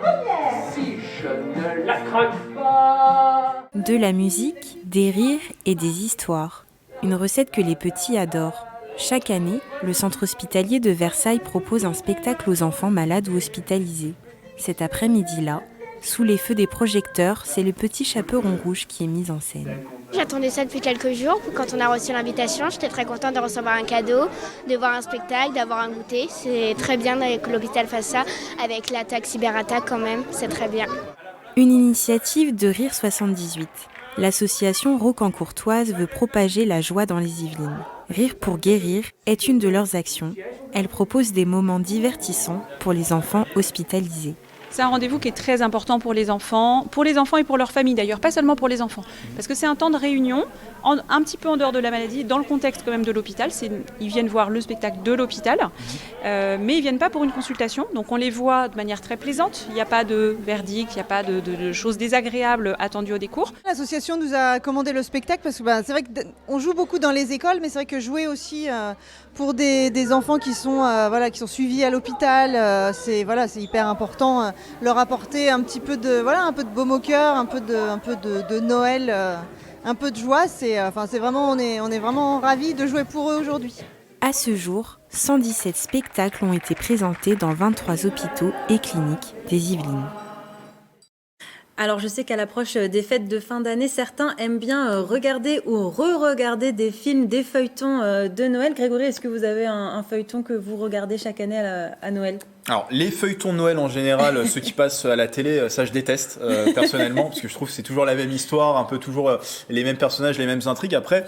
première si je ne la craque pas. De la musique, des rires et des histoires. Une recette que les petits adorent. Chaque année, le centre hospitalier de Versailles propose un spectacle aux enfants malades ou hospitalisés. Cet après-midi-là, sous les feux des projecteurs, c'est le Petit Chaperon Rouge qui est mis en scène. J'attendais ça depuis quelques jours. Quand on a reçu l'invitation, j'étais très contente de recevoir un cadeau, de voir un spectacle, d'avoir un goûter. C'est très bien que l'hôpital fasse ça, avec l'attaque cyberattaque quand même, c'est très bien. Une initiative de Rire 78. L'association Rocancourtoise veut propager la joie dans les Yvelines. Rire pour guérir est une de leurs actions. Elle propose des moments divertissants pour les enfants hospitalisés. C'est un rendez-vous qui est très important pour les enfants et pour leur famille d'ailleurs, pas seulement pour les enfants. Parce que c'est un temps de réunion, un petit peu en dehors de la maladie, dans le contexte quand même de l'hôpital. Ils viennent voir le spectacle de l'hôpital, mais ils ne viennent pas pour une consultation. Donc on les voit de manière très plaisante. Il n'y a pas de verdict, il n'y a pas de choses désagréables attendues au décours. L'association nous a commandé le spectacle parce que c'est vrai qu'on joue beaucoup dans les écoles, mais c'est vrai que jouer aussi pour des enfants qui sont suivis à l'hôpital, c'est hyper important. Leur apporter un petit peu de baume au cœur, un peu de Noël, un peu de joie. On est vraiment ravis de jouer pour eux aujourd'hui. À ce jour, 117 spectacles ont été présentés dans 23 hôpitaux et cliniques des Yvelines. Alors je sais qu'à l'approche des fêtes de fin d'année, certains aiment bien regarder ou re-regarder des films, des feuilletons de Noël. Grégory, est-ce que vous avez un feuilleton que vous regardez chaque année à Noël ? Alors, les feuilletons de Noël en général, ceux qui passent à la télé, ça je déteste personnellement, parce que je trouve que c'est toujours la même histoire, un peu toujours les mêmes personnages, les mêmes intrigues. Après,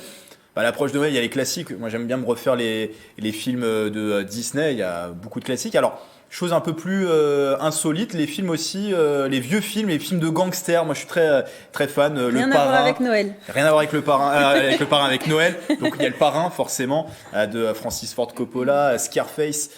à l'approche de Noël, il y a les classiques. Moi, j'aime bien me refaire les films de Disney. Il y a beaucoup de classiques. Alors, chose un peu plus insolite, les films aussi, les vieux films, les films de gangsters. Moi, je suis très très fan. Rien à voir avec Noël. Rien à voir avec le parrain, avec Noël. Donc il y a le parrain forcément de Francis Ford Coppola, Scarface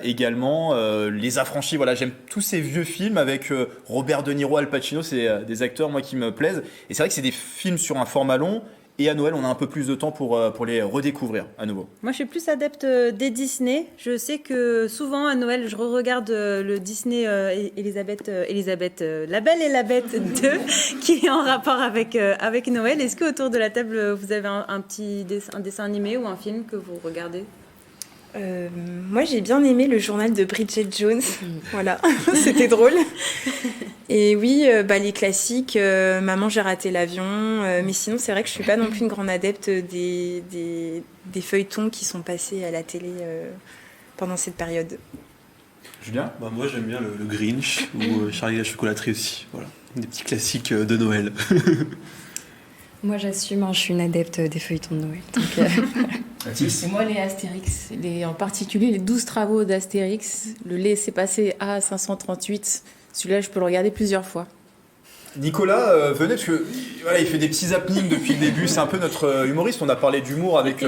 également, Les Affranchis. Voilà, j'aime tous ces vieux films avec Robert De Niro, Al Pacino. C'est des acteurs moi qui me plaisent. Et c'est vrai que c'est des films sur un format long. Et à Noël, on a un peu plus de temps pour les redécouvrir à nouveau. Moi, je suis plus adepte des Disney. Je sais que souvent à Noël, je re-regarde le Disney Elisabeth, La Belle et la Bête 2, qui est en rapport avec Noël. Est-ce qu'autour de la table, vous avez un dessin animé ou un film que vous regardez ? Moi, j'ai bien aimé le journal de Bridget Jones. Voilà, c'était drôle. Et oui, les classiques, Maman, j'ai raté l'avion. Mais sinon, c'est vrai que je suis pas non plus une grande adepte des feuilletons qui sont passés à la télé pendant cette période. Julien ? Moi, j'aime bien le Grinch ou Charlie et la chocolaterie aussi. Voilà, des petits classiques de Noël. Moi, j'assume, je suis une adepte des feuilletons de Noël. Donc, Et moi, les Astérix, en particulier les 12 travaux d'Astérix, le laissez-passer A538, celui-là, je peux le regarder plusieurs fois. Nicolas, venez, parce que voilà, il fait des petits happenings depuis le début. C'est un peu notre humoriste. On a parlé d'humour avec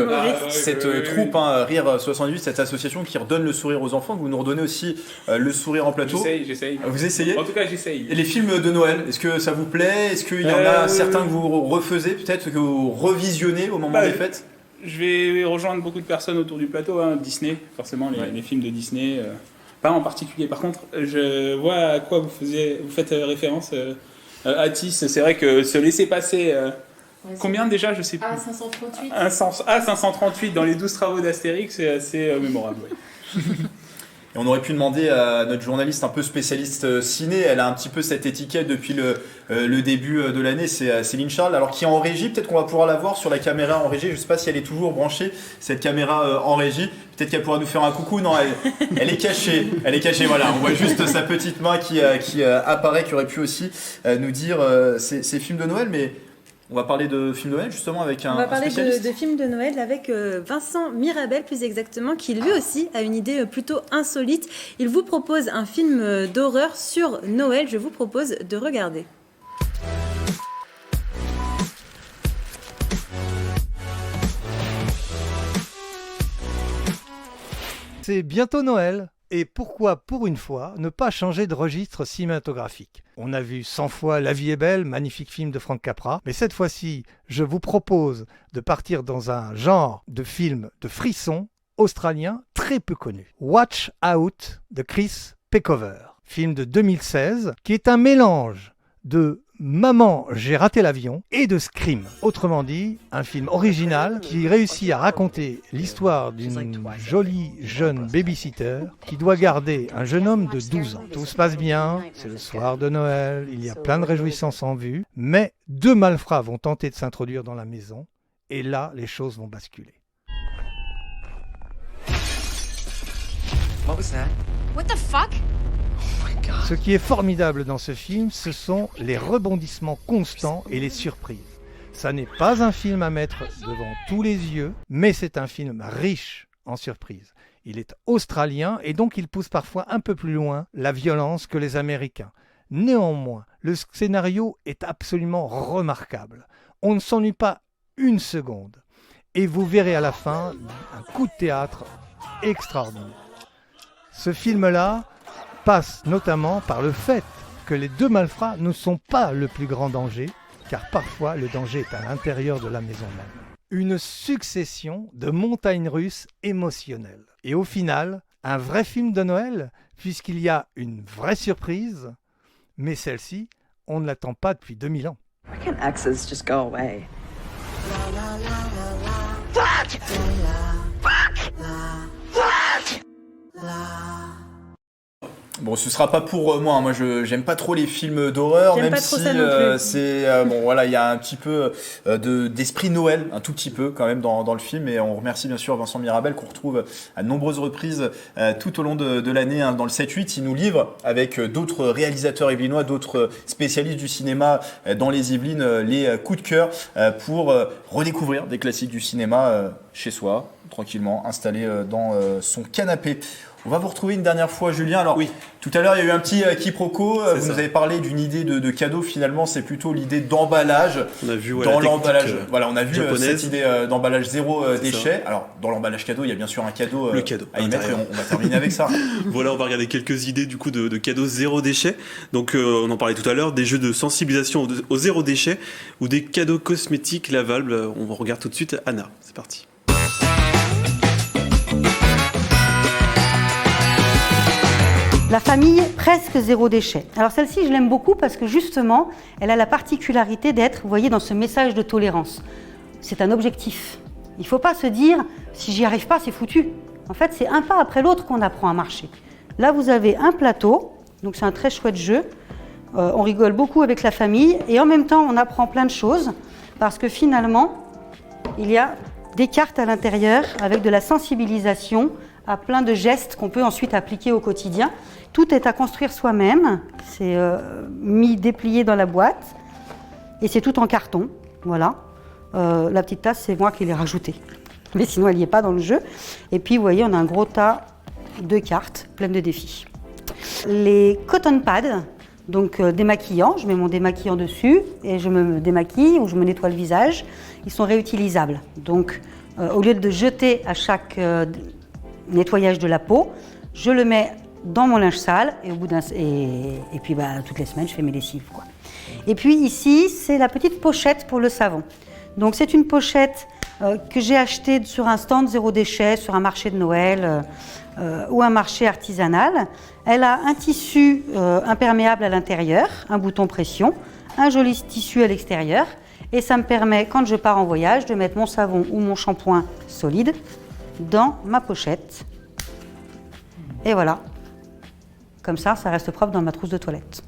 cette troupe, Rire 78, cette association qui redonne le sourire aux enfants. Vous nous redonnez aussi le sourire en plateau. J'essaye. Vous essayez ? En tout cas, j'essaye. Et les films de Noël, est-ce que ça vous plaît ? Est-ce qu'il y en a certains que vous refaisez, peut-être que vous revisionnez au moment des fêtes ? Je vais rejoindre beaucoup de personnes autour du plateau. Disney, forcément, les films de Disney. Pas en particulier. Par contre, je vois à quoi vous faites référence. Atis, c'est vrai que se laisser passer. Combien déjà, je sais plus. A538 dans les 12 travaux d'Astérix, c'est assez mémorable. Ouais. Et on aurait pu demander à notre journaliste un peu spécialiste ciné, elle a un petit peu cette étiquette depuis le début de l'année, c'est Céline Charles, alors qui est en régie, peut-être qu'on va pouvoir la voir sur la caméra en régie, je ne sais pas si elle est toujours branchée, cette caméra en régie, peut-être qu'elle pourra nous faire un coucou, non, elle est cachée, voilà, on voit juste sa petite main qui apparaît, qui aurait pu aussi nous dire ces films de Noël, mais... On va parler de films de Noël justement avec un spécialiste. On va parler de films de Noël avec Vincent Mirabel plus exactement, qui lui aussi a une idée plutôt insolite. Il vous propose un film d'horreur sur Noël. Je vous propose de regarder. C'est bientôt Noël. Et pourquoi, pour une fois, ne pas changer de registre cinématographique ? On a vu 100 fois La vie est belle, magnifique film de Frank Capra, mais cette fois-ci, je vous propose de partir dans un genre de film de frisson australien très peu connu. Watch Out de Chris Peckover, film de 2016, qui est un mélange de Maman, j'ai raté l'avion et de Scream. Autrement dit, un film original qui réussit à raconter l'histoire d'une jolie jeune babysitter qui doit garder un jeune homme de 12 ans. Tout se passe bien, c'est le soir de Noël, il y a plein de réjouissances en vue, mais deux malfrats vont tenter de s'introduire dans la maison et là, les choses vont basculer. What was that? What the fuck? Ce qui est formidable dans ce film, ce sont les rebondissements constants et les surprises. Ça n'est pas un film à mettre devant tous les yeux, mais c'est un film riche en surprise. Il est australien et donc il pousse parfois un peu plus loin la violence que les Américains. Néanmoins, le scénario est absolument remarquable. On ne s'ennuie pas une seconde. Et vous verrez à la fin un coup de théâtre extraordinaire. Ce film-là passe notamment par le fait que les deux malfrats ne sont pas le plus grand danger, car parfois le danger est à l'intérieur de la maison même. Une succession de montagnes russes émotionnelles. Et au final, un vrai film de Noël, puisqu'il y a une vraie surprise, mais celle-ci, on ne l'attend pas depuis 2000 ans. Why can't exes just go away? Fuck! Fuck! Fuck! Bon, ce sera pas pour moi. Moi, j'aime pas trop les films d'horreur, J'aime même pas trop si ça non plus. c'est bon, voilà, il y a un petit peu d'esprit Noël, un tout petit peu quand même dans le film. Et on remercie bien sûr Vincent Mirabel qu'on retrouve à de nombreuses reprises tout au long de l'année dans le 7-8. Il nous livre avec d'autres réalisateurs yvelinois, d'autres spécialistes du cinéma dans les Yvelines, les coups de cœur pour redécouvrir des classiques du cinéma chez soi, tranquillement, installé dans son canapé. On va vous retrouver une dernière fois, Julien. Alors, oui. Tout à l'heure, il y a eu un petit quiproquo. Vous nous avez parlé d'une idée de cadeau. Finalement, c'est plutôt l'idée d'emballage. On a vu dans l'emballage. Voilà, on a vu japonaise. cette idée d'emballage zéro déchet. Alors, dans l'emballage cadeau, il y a bien sûr un cadeau, le cadeau à y mettre. Et on va terminer avec ça. Voilà, on va regarder quelques idées du coup de cadeaux zéro déchet. Donc, on en parlait tout à l'heure, des jeux de sensibilisation au zéro déchet ou des cadeaux cosmétiques lavables. On regarde tout de suite. Anna, c'est parti. La famille presque zéro déchet. Alors celle-ci, je l'aime beaucoup parce que justement, elle a la particularité d'être, vous voyez, dans ce message de tolérance. C'est un objectif. Il ne faut pas se dire, si j'y arrive pas, c'est foutu. En fait, c'est un pas après l'autre qu'on apprend à marcher. Là, vous avez un plateau, donc c'est un très chouette jeu. On rigole beaucoup avec la famille et en même temps, on apprend plein de choses parce que finalement, il y a des cartes à l'intérieur avec de la sensibilisation à plein de gestes qu'on peut ensuite appliquer au quotidien. Tout est à construire soi-même, c'est mis déplié dans la boîte et c'est tout en carton, voilà. La petite tasse, c'est moi qui l'ai rajoutée, mais sinon elle n'y est pas dans le jeu. Et puis vous voyez, on a un gros tas de cartes pleines de défis. Les cotton pads, donc démaquillants, je mets mon démaquillant dessus et je me démaquille ou je me nettoie le visage, ils sont réutilisables. Donc au lieu de jeter à chaque nettoyage de la peau, je le mets dans mon linge sale et et puis toutes les semaines je fais mes lessives, quoi. Et puis ici c'est la petite pochette pour le savon. Donc c'est une pochette que j'ai achetée sur un stand zéro déchet, sur un marché de Noël ou un marché artisanal. Elle a un tissu imperméable à l'intérieur, un bouton pression, un joli tissu à l'extérieur et ça me permet quand je pars en voyage de mettre mon savon ou mon shampoing solide dans ma pochette. Et voilà. Comme ça reste propre dans ma trousse de toilette.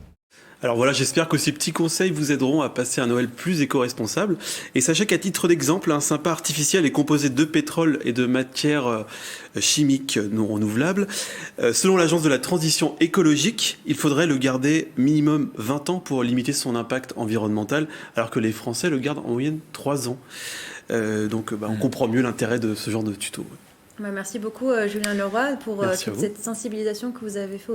Alors voilà, j'espère que ces petits conseils vous aideront à passer un Noël plus éco-responsable. Et sachez qu'à titre d'exemple, un sympa artificiel est composé de pétrole et de matières chimiques non renouvelables. Selon l'agence de la transition écologique, il faudrait le garder minimum 20 ans pour limiter son impact environnemental, alors que les Français le gardent en moyenne 3 ans. Donc on comprend mieux l'intérêt de ce genre de tuto. Merci beaucoup Julien Leroy pour toute cette sensibilisation que vous avez fait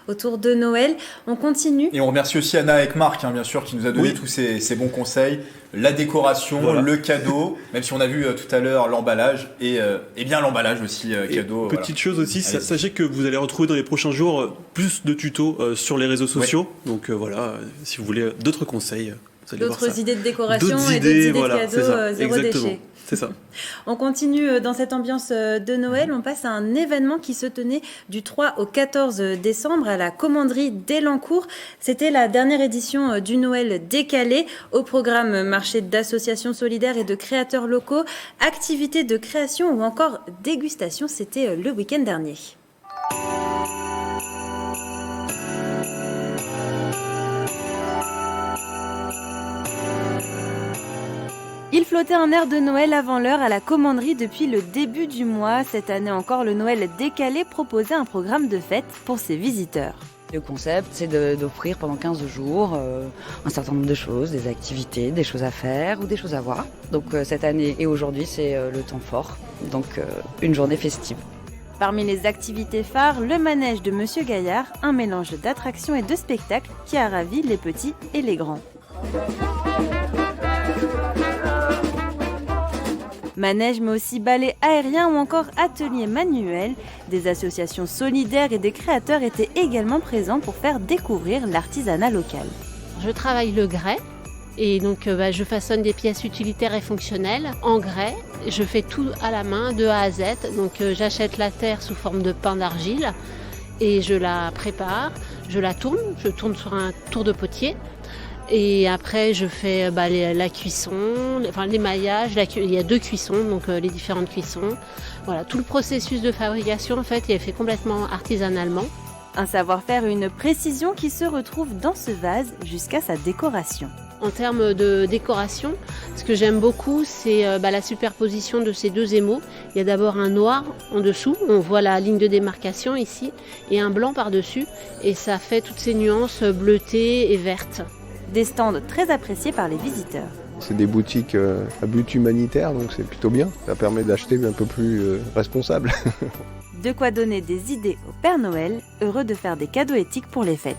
autour de Noël. On continue. Et on remercie aussi Anna Ekmark, bien sûr, qui nous a donné tous ces bons conseils. La décoration, le cadeau, même si on a vu tout à l'heure l'emballage et bien l'emballage aussi cadeau. Petite chose aussi, sachez que vous allez retrouver dans les prochains jours plus de tutos sur les réseaux sociaux. Donc voilà, si vous voulez d'autres conseils, vous allez voir ça. D'autres idées de décoration et d'autres idées de cadeaux zéro déchet. C'est ça. On continue dans cette ambiance de Noël. On passe à un événement qui se tenait du 3 au 14 décembre à la commanderie d'Elancourt. C'était la dernière édition du Noël décalé. Au programme marché d'associations solidaires et de créateurs locaux, activités de création ou encore dégustation. C'était le week-end dernier. Il flottait un air de Noël avant l'heure à la commanderie depuis le début du mois. Cette année encore, le Noël décalé proposait un programme de fête pour ses visiteurs. Le concept, c'est d'offrir pendant 15 jours un certain nombre de choses, des activités, des choses à faire ou des choses à voir. Donc cette année et aujourd'hui, c'est le temps fort, donc une journée festive. Parmi les activités phares, le manège de Monsieur Gaillard, un mélange d'attractions et de spectacles qui a ravi les petits et les grands. Manège mais aussi ballet aérien ou encore atelier manuel. Des associations solidaires et des créateurs étaient également présents pour faire découvrir l'artisanat local. Je travaille le grès et donc je façonne des pièces utilitaires et fonctionnelles en grès. Je fais tout à la main de A à Z. Donc j'achète la terre sous forme de pain d'argile et je la prépare, je tourne sur un tour de potier. Et après, je fais la cuisson, l'émaillage. Il y a 2 cuissons, donc les différentes cuissons. Voilà, tout le processus de fabrication, en fait, il est fait complètement artisanalement. Un savoir-faire et une précision qui se retrouvent dans ce vase jusqu'à sa décoration. En termes de décoration, ce que j'aime beaucoup, c'est la superposition de ces 2 émaux. Il y a d'abord un noir en dessous, on voit la ligne de démarcation ici, et un blanc par-dessus. Et ça fait toutes ces nuances bleutées et vertes. Des stands très appréciés par les visiteurs. C'est des boutiques à but humanitaire, donc c'est plutôt bien. Ça permet d'acheter un peu plus responsable. De quoi donner des idées au Père Noël, heureux de faire des cadeaux éthiques pour les fêtes.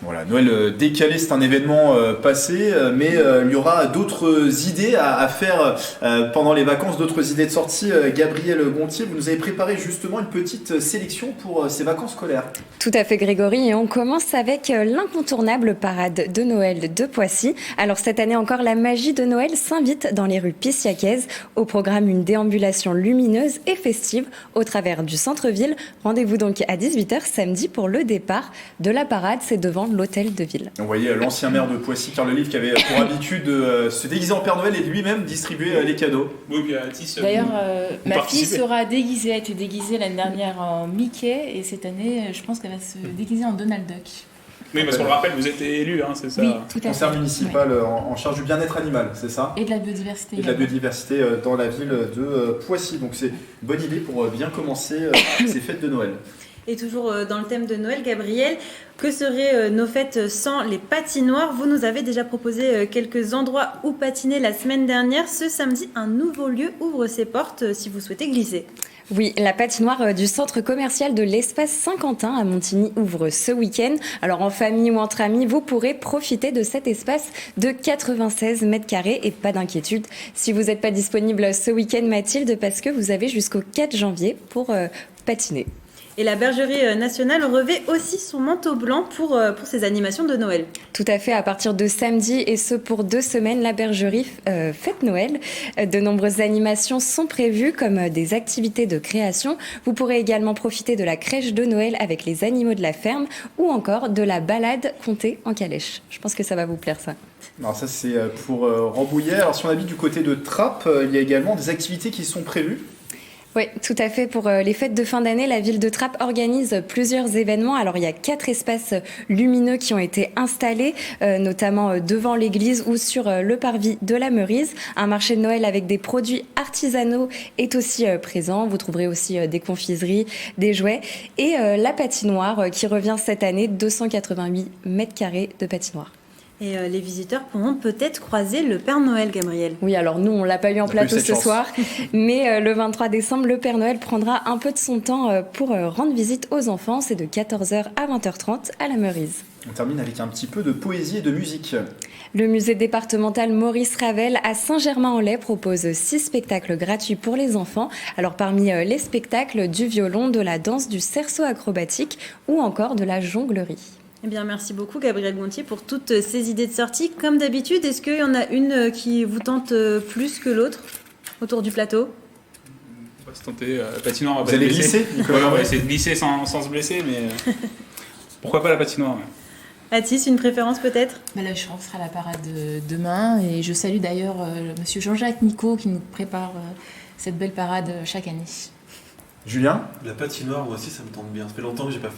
Voilà, Noël décalé, c'est un événement passé, mais il y aura d'autres idées à faire pendant les vacances, d'autres idées de sortie. Gabriel Gontier, vous nous avez préparé justement une petite sélection pour ces vacances scolaires. Tout à fait Grégory, et on commence avec l'incontournable parade de Noël de Poissy. Alors cette année encore, la magie de Noël s'invite dans les rues pissiacaises. Au programme, une déambulation lumineuse et festive au travers du centre-ville. Rendez-vous donc à 18h samedi pour le départ de la parade, c'est devant l'hôtel de ville. On voyait l'ancien maire de Poissy, Carl Lelive, qui avait pour habitude de se déguiser en Père Noël et lui-même distribuer les cadeaux. Oui, puis d'ailleurs, ma fille sera déguisée, a été déguisée l'année dernière en Mickey et cette année, je pense qu'elle va se déguiser en Donald Duck. Oui, parce qu'on le rappelle, vous êtes élu, hein, c'est ça? Oui, tout à fait. Conseil municipal en charge du bien-être animal, c'est ça? Et de la biodiversité. Et de la biodiversité dans la ville de Poissy. Donc c'est une bonne idée pour bien commencer ces fêtes de Noël. Et toujours dans le thème de Noël, Gabriel, que seraient nos fêtes sans les patinoires? Vous nous avez déjà proposé quelques endroits où patiner la semaine dernière. Ce samedi, un nouveau lieu ouvre ses portes si vous souhaitez glisser. Oui, la patinoire du centre commercial de l'Espace Saint-Quentin à Montigny ouvre ce week-end. Alors en famille ou entre amis, vous pourrez profiter de cet espace de 96 mètres carrés et pas d'inquiétude si vous n'êtes pas disponible ce week-end, Mathilde, parce que vous avez jusqu'au 4 janvier pour patiner. Et la Bergerie nationale revêt aussi son manteau blanc pour ses animations de Noël. Tout à fait, à partir de samedi, et ce pour 2 semaines, la Bergerie fête Noël. De nombreuses animations sont prévues, comme des activités de création. Vous pourrez également profiter de la crèche de Noël avec les animaux de la ferme, ou encore de la balade comptée en calèche. Je pense que ça va vous plaire, ça. Alors ça, c'est pour Rambouillet. Alors si on habite du côté de Trappes, il y a également des activités qui sont prévues. Oui, tout à fait. Pour les fêtes de fin d'année, la ville de Trappes organise plusieurs événements. Alors, il y a 4 espaces lumineux qui ont été installés, notamment devant l'église ou sur le parvis de la Meurise. Un marché de Noël avec des produits artisanaux est aussi présent. Vous trouverez aussi des confiseries, des jouets. Et la patinoire qui revient cette année, 288 mètres carrés de patinoire. Et les visiteurs pourront peut-être croiser le Père Noël, Gabriel. Oui, alors nous, on ne l'a pas eu en plateau ce soir, mais le 23 décembre, le Père Noël prendra un peu de son temps pour rendre visite aux enfants. C'est de 14h à 20h30 à la Meurise. On termine avec un petit peu de poésie et de musique. Le musée départemental Maurice Ravel à Saint-Germain-en-Laye propose 6 spectacles gratuits pour les enfants. Alors parmi les spectacles, du violon, de la danse, du cerceau acrobatique ou encore de la jonglerie. Eh bien, merci beaucoup Gabriel Gontier pour toutes ces idées de sortie. Comme d'habitude, est-ce qu'il y en a une qui vous tente plus que l'autre autour du plateau? On va se tenter. Patinoire, vous allez glisser, Nicolas? On va essayer de glisser sans se blesser, mais pourquoi pas la patinoire? Atis, une préférence peut-être? Là, je pense que ce sera la parade demain. Et je salue d'ailleurs monsieur Jean-Jacques Nico qui nous prépare cette belle parade chaque année. Julien? La patinoire, moi aussi, ça me tente bien. Ça fait longtemps que j'ai pas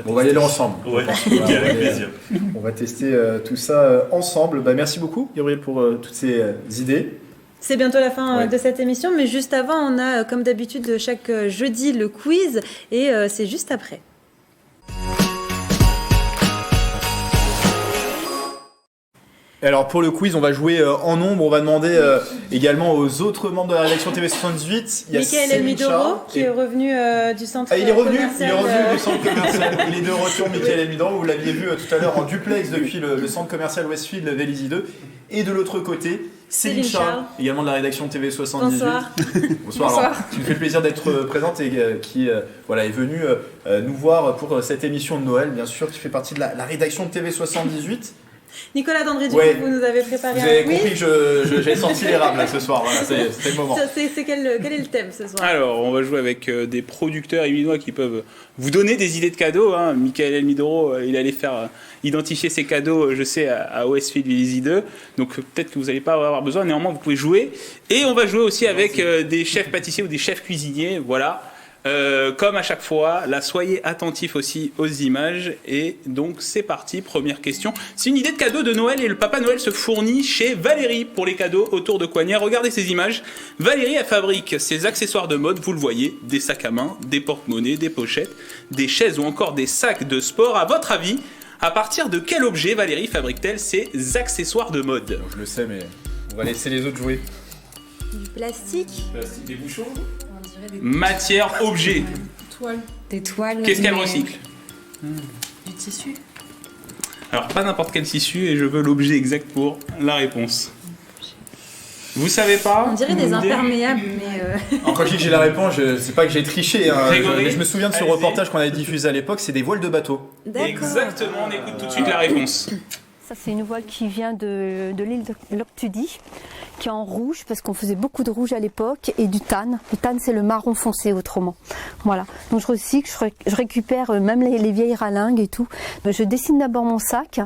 On va y aller ensemble. Ouais, ok, avec plaisir. On va tester tout ça ensemble. Merci beaucoup, Gabriel, pour toutes ces idées. C'est bientôt la fin de cette émission, mais juste avant, on a, comme d'habitude, chaque jeudi, le quiz, et c'est juste après. Et alors pour le quiz, on va jouer en nombre. On va demander également aux autres membres de la rédaction TV78. Il y a Michael Elmidoro qui est revenu du centre commercial. Il est revenu du centre commercial. Il est de retour, Michael Elmidoro. Vous l'aviez vu tout à l'heure en duplex depuis le centre commercial Westfield Vélizy 2. Et de l'autre côté, Céline Charles, également de la rédaction TV78. Bonsoir. Bonsoir. Alors, tu me fais plaisir d'être présente et qui est venue nous voir pour cette émission de Noël. Bien sûr, tu fais partie de la rédaction de TV78. Nicolas Dandré, vous nous avez préparé un quiz. Vous avez compris que j'ai sorti les rames là ce soir, voilà, c'était le moment. Quel est le thème ce soir? Alors, on va jouer avec des producteurs illinois qui peuvent vous donner des idées de cadeaux. Hein. Michael Elmidoro, il allait faire identifier ses cadeaux, je sais, à Westfield Vélizy 2. Donc peut-être que vous n'allez pas avoir besoin, néanmoins vous pouvez jouer. Et on va jouer aussi avec des chefs pâtissiers ou des chefs cuisiniers, voilà. Comme à chaque fois, là, soyez attentifs aussi aux images. Et donc, c'est parti. Première question. C'est une idée de cadeau de Noël et le Papa Noël se fournit chez Valérie pour les cadeaux autour de Coignard. Regardez ces images. Valérie, elle fabrique ses accessoires de mode, vous le voyez, des sacs à main, des porte-monnaies, des pochettes, des chaises ou encore des sacs de sport. À votre avis, à partir de quel objet Valérie fabrique-t-elle ses accessoires de mode? Je le sais, mais on va laisser les autres jouer. Du plastique. Des bouchons. Matière, objet. Des toiles. Qu'est-ce qu'elle recycle? Du tissu. Alors, pas n'importe quel tissu, et je veux l'objet exact pour la réponse. Vous savez pas? On dirait des imperméables, mais... Quand je dis que j'ai la réponse, c'est pas que j'ai triché. Hein, mais je me souviens de ce reportage qu'on avait diffusé à l'époque, c'est des voiles de bateau. Exactement, on écoute tout de suite la réponse. Ça, c'est une voile qui vient de l'île de Loctudie, qui est en rouge, parce qu'on faisait beaucoup de rouge à l'époque, et du tan. Le tan, c'est le marron foncé autrement. Voilà. Donc je recycle, je récupère même les vieilles ralingues et tout. Je dessine d'abord mon sac,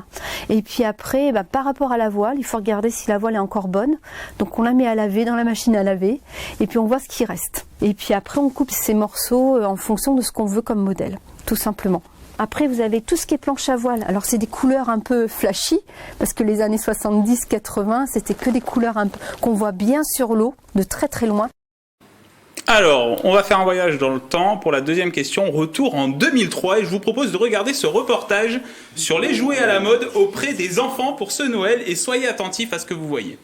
et puis après, par rapport à la voile, il faut regarder si la voile est encore bonne. Donc on la met à laver dans la machine à laver, et puis on voit ce qui reste. Et puis après, on coupe ces morceaux en fonction de ce qu'on veut comme modèle, tout simplement. Après, vous avez tout ce qui est planche à voile. Alors, c'est des couleurs un peu flashy, parce que les années 70-80, c'était que des couleurs qu'on voit bien sur l'eau, de très très loin. Alors, on va faire un voyage dans le temps pour la deuxième question. Retour en 2003, et je vous propose de regarder ce reportage sur les jouets à la mode auprès des enfants pour ce Noël, et soyez attentifs à ce que vous voyez.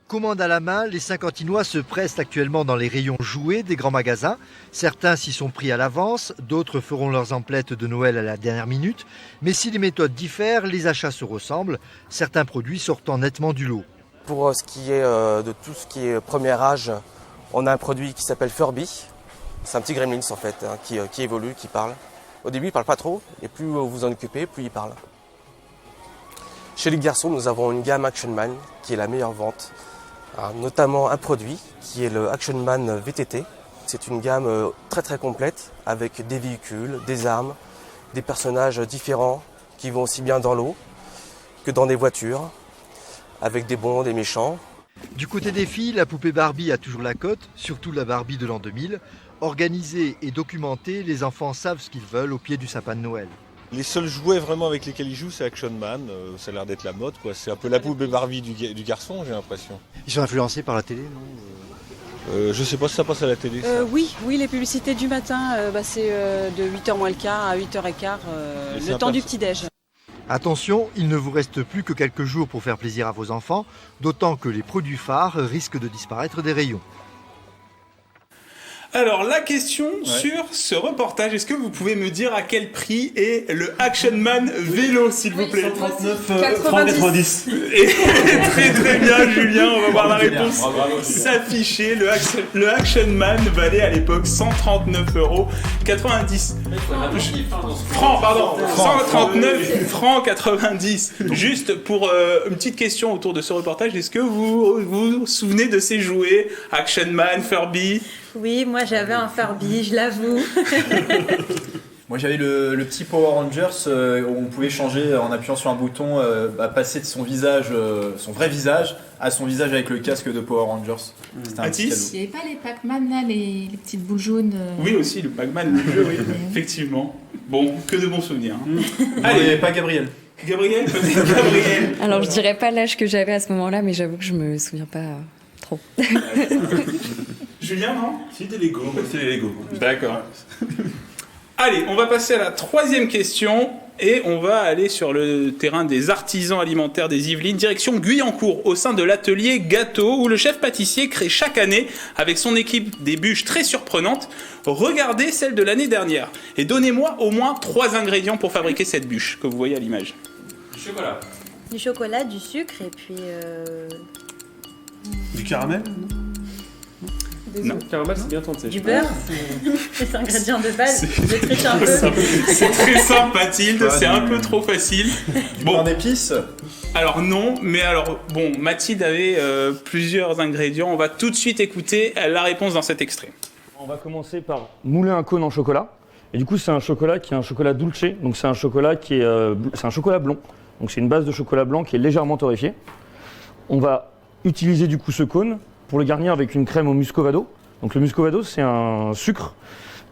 Commande à la main, les Saint-Quentinois se pressent actuellement dans les rayons jouets des grands magasins. Certains s'y sont pris à l'avance, d'autres feront leurs emplettes de Noël à la dernière minute. Mais si les méthodes diffèrent, les achats se ressemblent, certains produits sortant nettement du lot. Pour ce qui est de tout ce qui est premier âge, on a un produit qui s'appelle Furby. C'est un petit gremlins en fait, hein, qui évolue, qui parle. Au début, il ne parle pas trop, et plus vous vous en occupez, plus il parle. Chez les garçons, nous avons une gamme Action Man qui est la meilleure vente. Notamment un produit qui est le Action Man VTT. C'est une gamme très très complète avec des véhicules, des armes, des personnages différents qui vont aussi bien dans l'eau que dans des voitures, avec des bons, des méchants. Du côté des filles, la poupée Barbie a toujours la cote, surtout la Barbie de l'an 2000. Organisée et documentée, les enfants savent ce qu'ils veulent au pied du sapin de Noël. Les seuls jouets vraiment avec lesquels ils jouent, c'est Action Man. Ça a l'air d'être la mode, quoi. C'est un peu la poupée Barbie du garçon, j'ai l'impression. Ils sont influencés par la télé, non? Je sais pas si ça passe à la télé. Oui, les publicités du matin, c'est de 8h moins le quart à 8h15, le temps du petit-déj. Attention, il ne vous reste plus que quelques jours pour faire plaisir à vos enfants, d'autant que les produits phares risquent de disparaître des rayons. Alors, la question sur ce reportage, est-ce que vous pouvez me dire à quel prix est le Action Man vélo, s'il vous plaît? 139,90 €. Et très très bien, Julien, on va voir la réponse s'afficher. Le Action Man valait à l'époque 139,90 €. Francs, pardon. 139 francs 90. Juste pour une petite question autour de ce reportage, est-ce que vous vous souvenez de ces jouets Action Man, Furby? Oui, moi j'avais un Furby, je l'avoue. Moi j'avais le petit Power Rangers où on pouvait changer en appuyant sur un bouton, passer de son visage, son vrai visage, à son visage avec le casque de Power Rangers. C'était un petit cadeau. Il n'y avait pas les Pac-Man là, les petites boules jaunes. Oui aussi, le Pac-Man, le jeu, oui, effectivement. Bon, que de bons souvenirs. Allez, pas Gabriel. Gabriel, peut-être Gabriel. Alors je dirais pas l'âge que j'avais à ce moment-là, mais j'avoue que je me souviens pas trop. Julien, non? C'est des Lego. C'est des Lego. D'accord. Allez, on va passer à la troisième question. et on va aller sur le terrain des artisans alimentaires des Yvelines, direction Guyancourt, au sein de l'atelier Gâteau, où le chef pâtissier crée chaque année, avec son équipe, des bûches très surprenantes. Regardez celle de l'année dernière et donnez-moi au moins 3 ingrédients pour fabriquer cette bûche que vous voyez à l'image. Du chocolat, du sucre et puis... Du caramel? Non. Caramel, c'est bien tenté. Du beurre. Les ingrédients de base. Je triche un peu. C'est très simple, Mathilde. C'est un peu trop facile. Du pain d'épices? Alors non, mais alors bon, Mathilde avait plusieurs ingrédients. On va tout de suite écouter la réponse dans cet extrait. On va commencer par mouler un cône en chocolat. Et du coup, c'est un chocolat qui est un chocolat dulce. Donc c'est un chocolat qui est, c'est un chocolat blond. Donc c'est une base de chocolat blanc qui est légèrement torréfiée. On va utiliser du coup ce cône pour le garnir avec une crème au muscovado. Donc le muscovado, c'est un sucre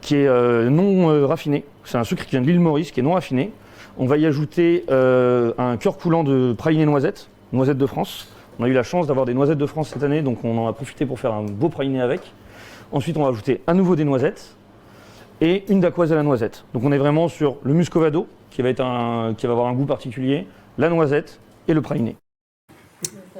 qui est non raffiné. C'est un sucre qui vient de l'île Maurice, qui est non raffiné. On va y ajouter un cœur coulant de praliné noisettes de France. On a eu la chance d'avoir des noisettes de France cette année, donc on en a profité pour faire un beau praliné avec. Ensuite, on va ajouter à nouveau des noisettes et une dacquoise à la noisette. Donc on est vraiment sur le muscovado, qui va avoir un goût particulier, la noisette et le praliné.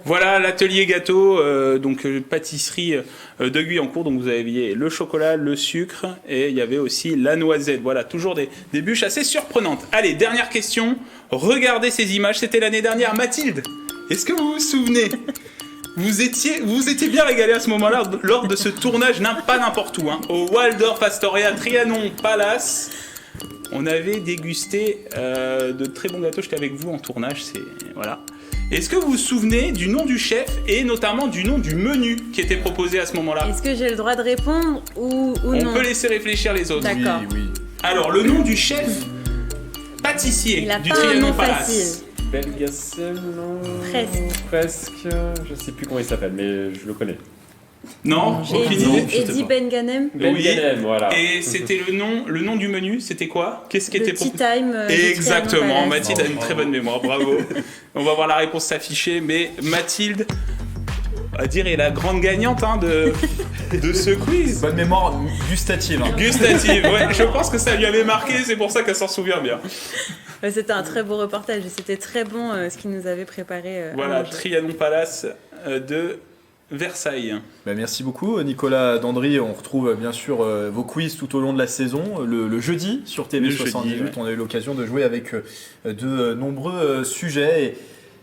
Voilà l'atelier Gâteau, donc pâtisserie de Guyancourt. Donc vous aviez le chocolat, le sucre et il y avait aussi la noisette. Voilà, toujours des bûches assez surprenantes. Allez, dernière question. Regardez ces images, c'était l'année dernière. Mathilde, est-ce que vous vous souvenez? Vous étiez bien régalé à ce moment-là lors de ce tournage, pas n'importe où, au Waldorf Astoria Trianon Palace. On avait dégusté de très bons gâteaux. J'étais avec vous en tournage, voilà. Est-ce que vous vous souvenez du nom du chef et notamment du nom du menu qui était proposé à ce moment-là? Est-ce que j'ai le droit de répondre ou non? On peut laisser réfléchir les autres. D'accord. Oui. Alors, le nom du chef pâtissier du Trianon Palace. Belgassel, non? Presque. Je sais plus comment il s'appelle, mais je le connais. Non, aucune idée. Eddie Benganem. Benganem, voilà. Et c'était le nom du menu, c'était quoi? Qu'est-ce qui était proposé? Tea Time. Exactement, Mathilde a une très bonne mémoire, bravo. On va voir la réponse s'afficher, mais Mathilde, on va dire, est la grande gagnante de ce quiz. Bonne mémoire gustative. Gustative, ouais. Je pense que ça lui avait marqué, c'est pour ça qu'elle s'en souvient bien. C'était un très beau reportage et c'était très bon ce qu'il nous avait préparé. Voilà, Trianon Palace de Versailles. Merci beaucoup Nicolas Dandry. On retrouve bien sûr vos quiz tout au long de la saison. Le jeudi sur TV78, on a eu l'occasion de jouer avec de nombreux sujets. Et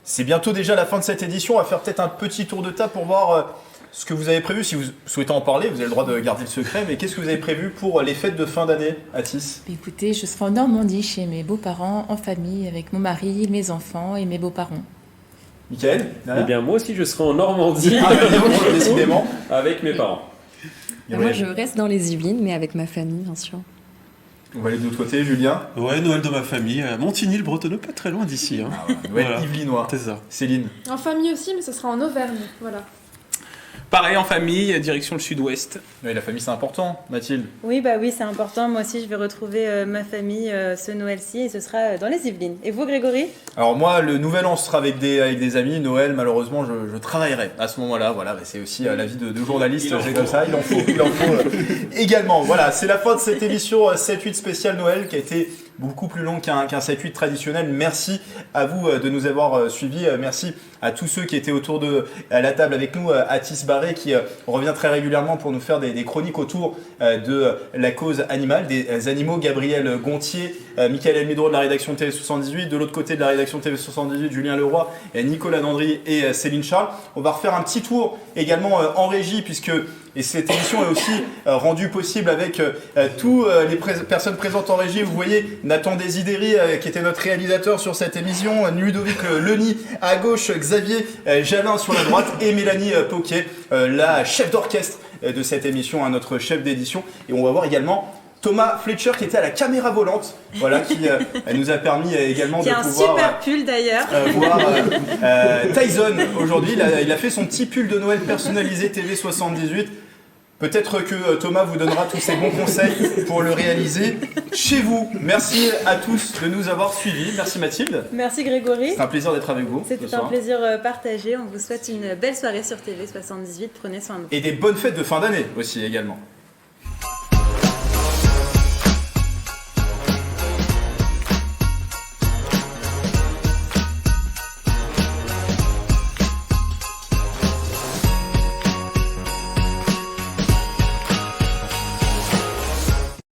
c'est bientôt déjà la fin de cette édition. On va faire peut-être un petit tour de table pour voir ce que vous avez prévu. Si vous souhaitez en parler, vous avez le droit de garder le secret. Mais qu'est-ce que vous avez prévu pour les fêtes de fin d'année, Atis? Écoutez, je serai en Normandie chez mes beaux-parents, en famille, avec mon mari, mes enfants et mes beaux-parents. Mickaël? Eh bien, moi aussi, je serai en Normandie. Décidément. Avec mes parents. Moi, je reste dans les Yvelines, mais avec ma famille, bien sûr. On va aller de l'autre côté, Julien. Ouais, Noël dans ma famille, à Montigny-le-Bretonneux, pas très loin d'ici. Noël yvelinois. C'est ça. Céline. En famille aussi, mais ce sera en Auvergne, voilà. Pareil, en famille, direction le sud-ouest. Oui, la famille, c'est important, Mathilde. Oui, c'est important. Moi aussi, je vais retrouver ma famille ce Noël-ci et ce sera dans les Yvelines. Et vous, Grégory? Alors moi, le nouvel an sera avec des amis. Noël, malheureusement, je travaillerai à ce moment-là. Voilà, c'est aussi la vie de journaliste. C'est comme ça, il en faut également. Voilà, c'est la fin de cette émission 7-8 spéciale Noël qui a été beaucoup plus long qu'un 7-8 traditionnel. Merci à vous de nous avoir suivis. Merci à tous ceux qui étaient autour de la table avec nous. Atis Barré qui revient très régulièrement pour nous faire des chroniques autour de la cause animale, des animaux. Gabriel Gontier, Michael Elmidro de la rédaction TV78. De l'autre côté de la rédaction TV78, Julien Leroy, Nicolas Dandry et Céline Charles. On va refaire un petit tour également en régie et cette émission est aussi rendue possible avec tous les personnes présentes en régie. Vous voyez Nathan Desideri qui était notre réalisateur sur cette émission, Ludovic Leni à gauche, Xavier Jalin sur la droite et Mélanie Poquet, la chef d'orchestre de cette émission, notre chef d'édition. Et on va voir également Thomas Fletcher qui était à la caméra volante, voilà, qui nous a permis également de pouvoir... Qui a un super pull d'ailleurs. Voir Tyson aujourd'hui. Il a fait son petit pull de Noël personnalisé TV78. Peut-être que Thomas vous donnera tous ses bons conseils pour le réaliser chez vous. Merci à tous de nous avoir suivis. Merci Mathilde. Merci Grégory. C'est un plaisir d'être avec vous. C'était un plaisir partagé. On vous souhaite une belle soirée sur TV78. Prenez soin de vous. Et des bonnes fêtes de fin d'année aussi également.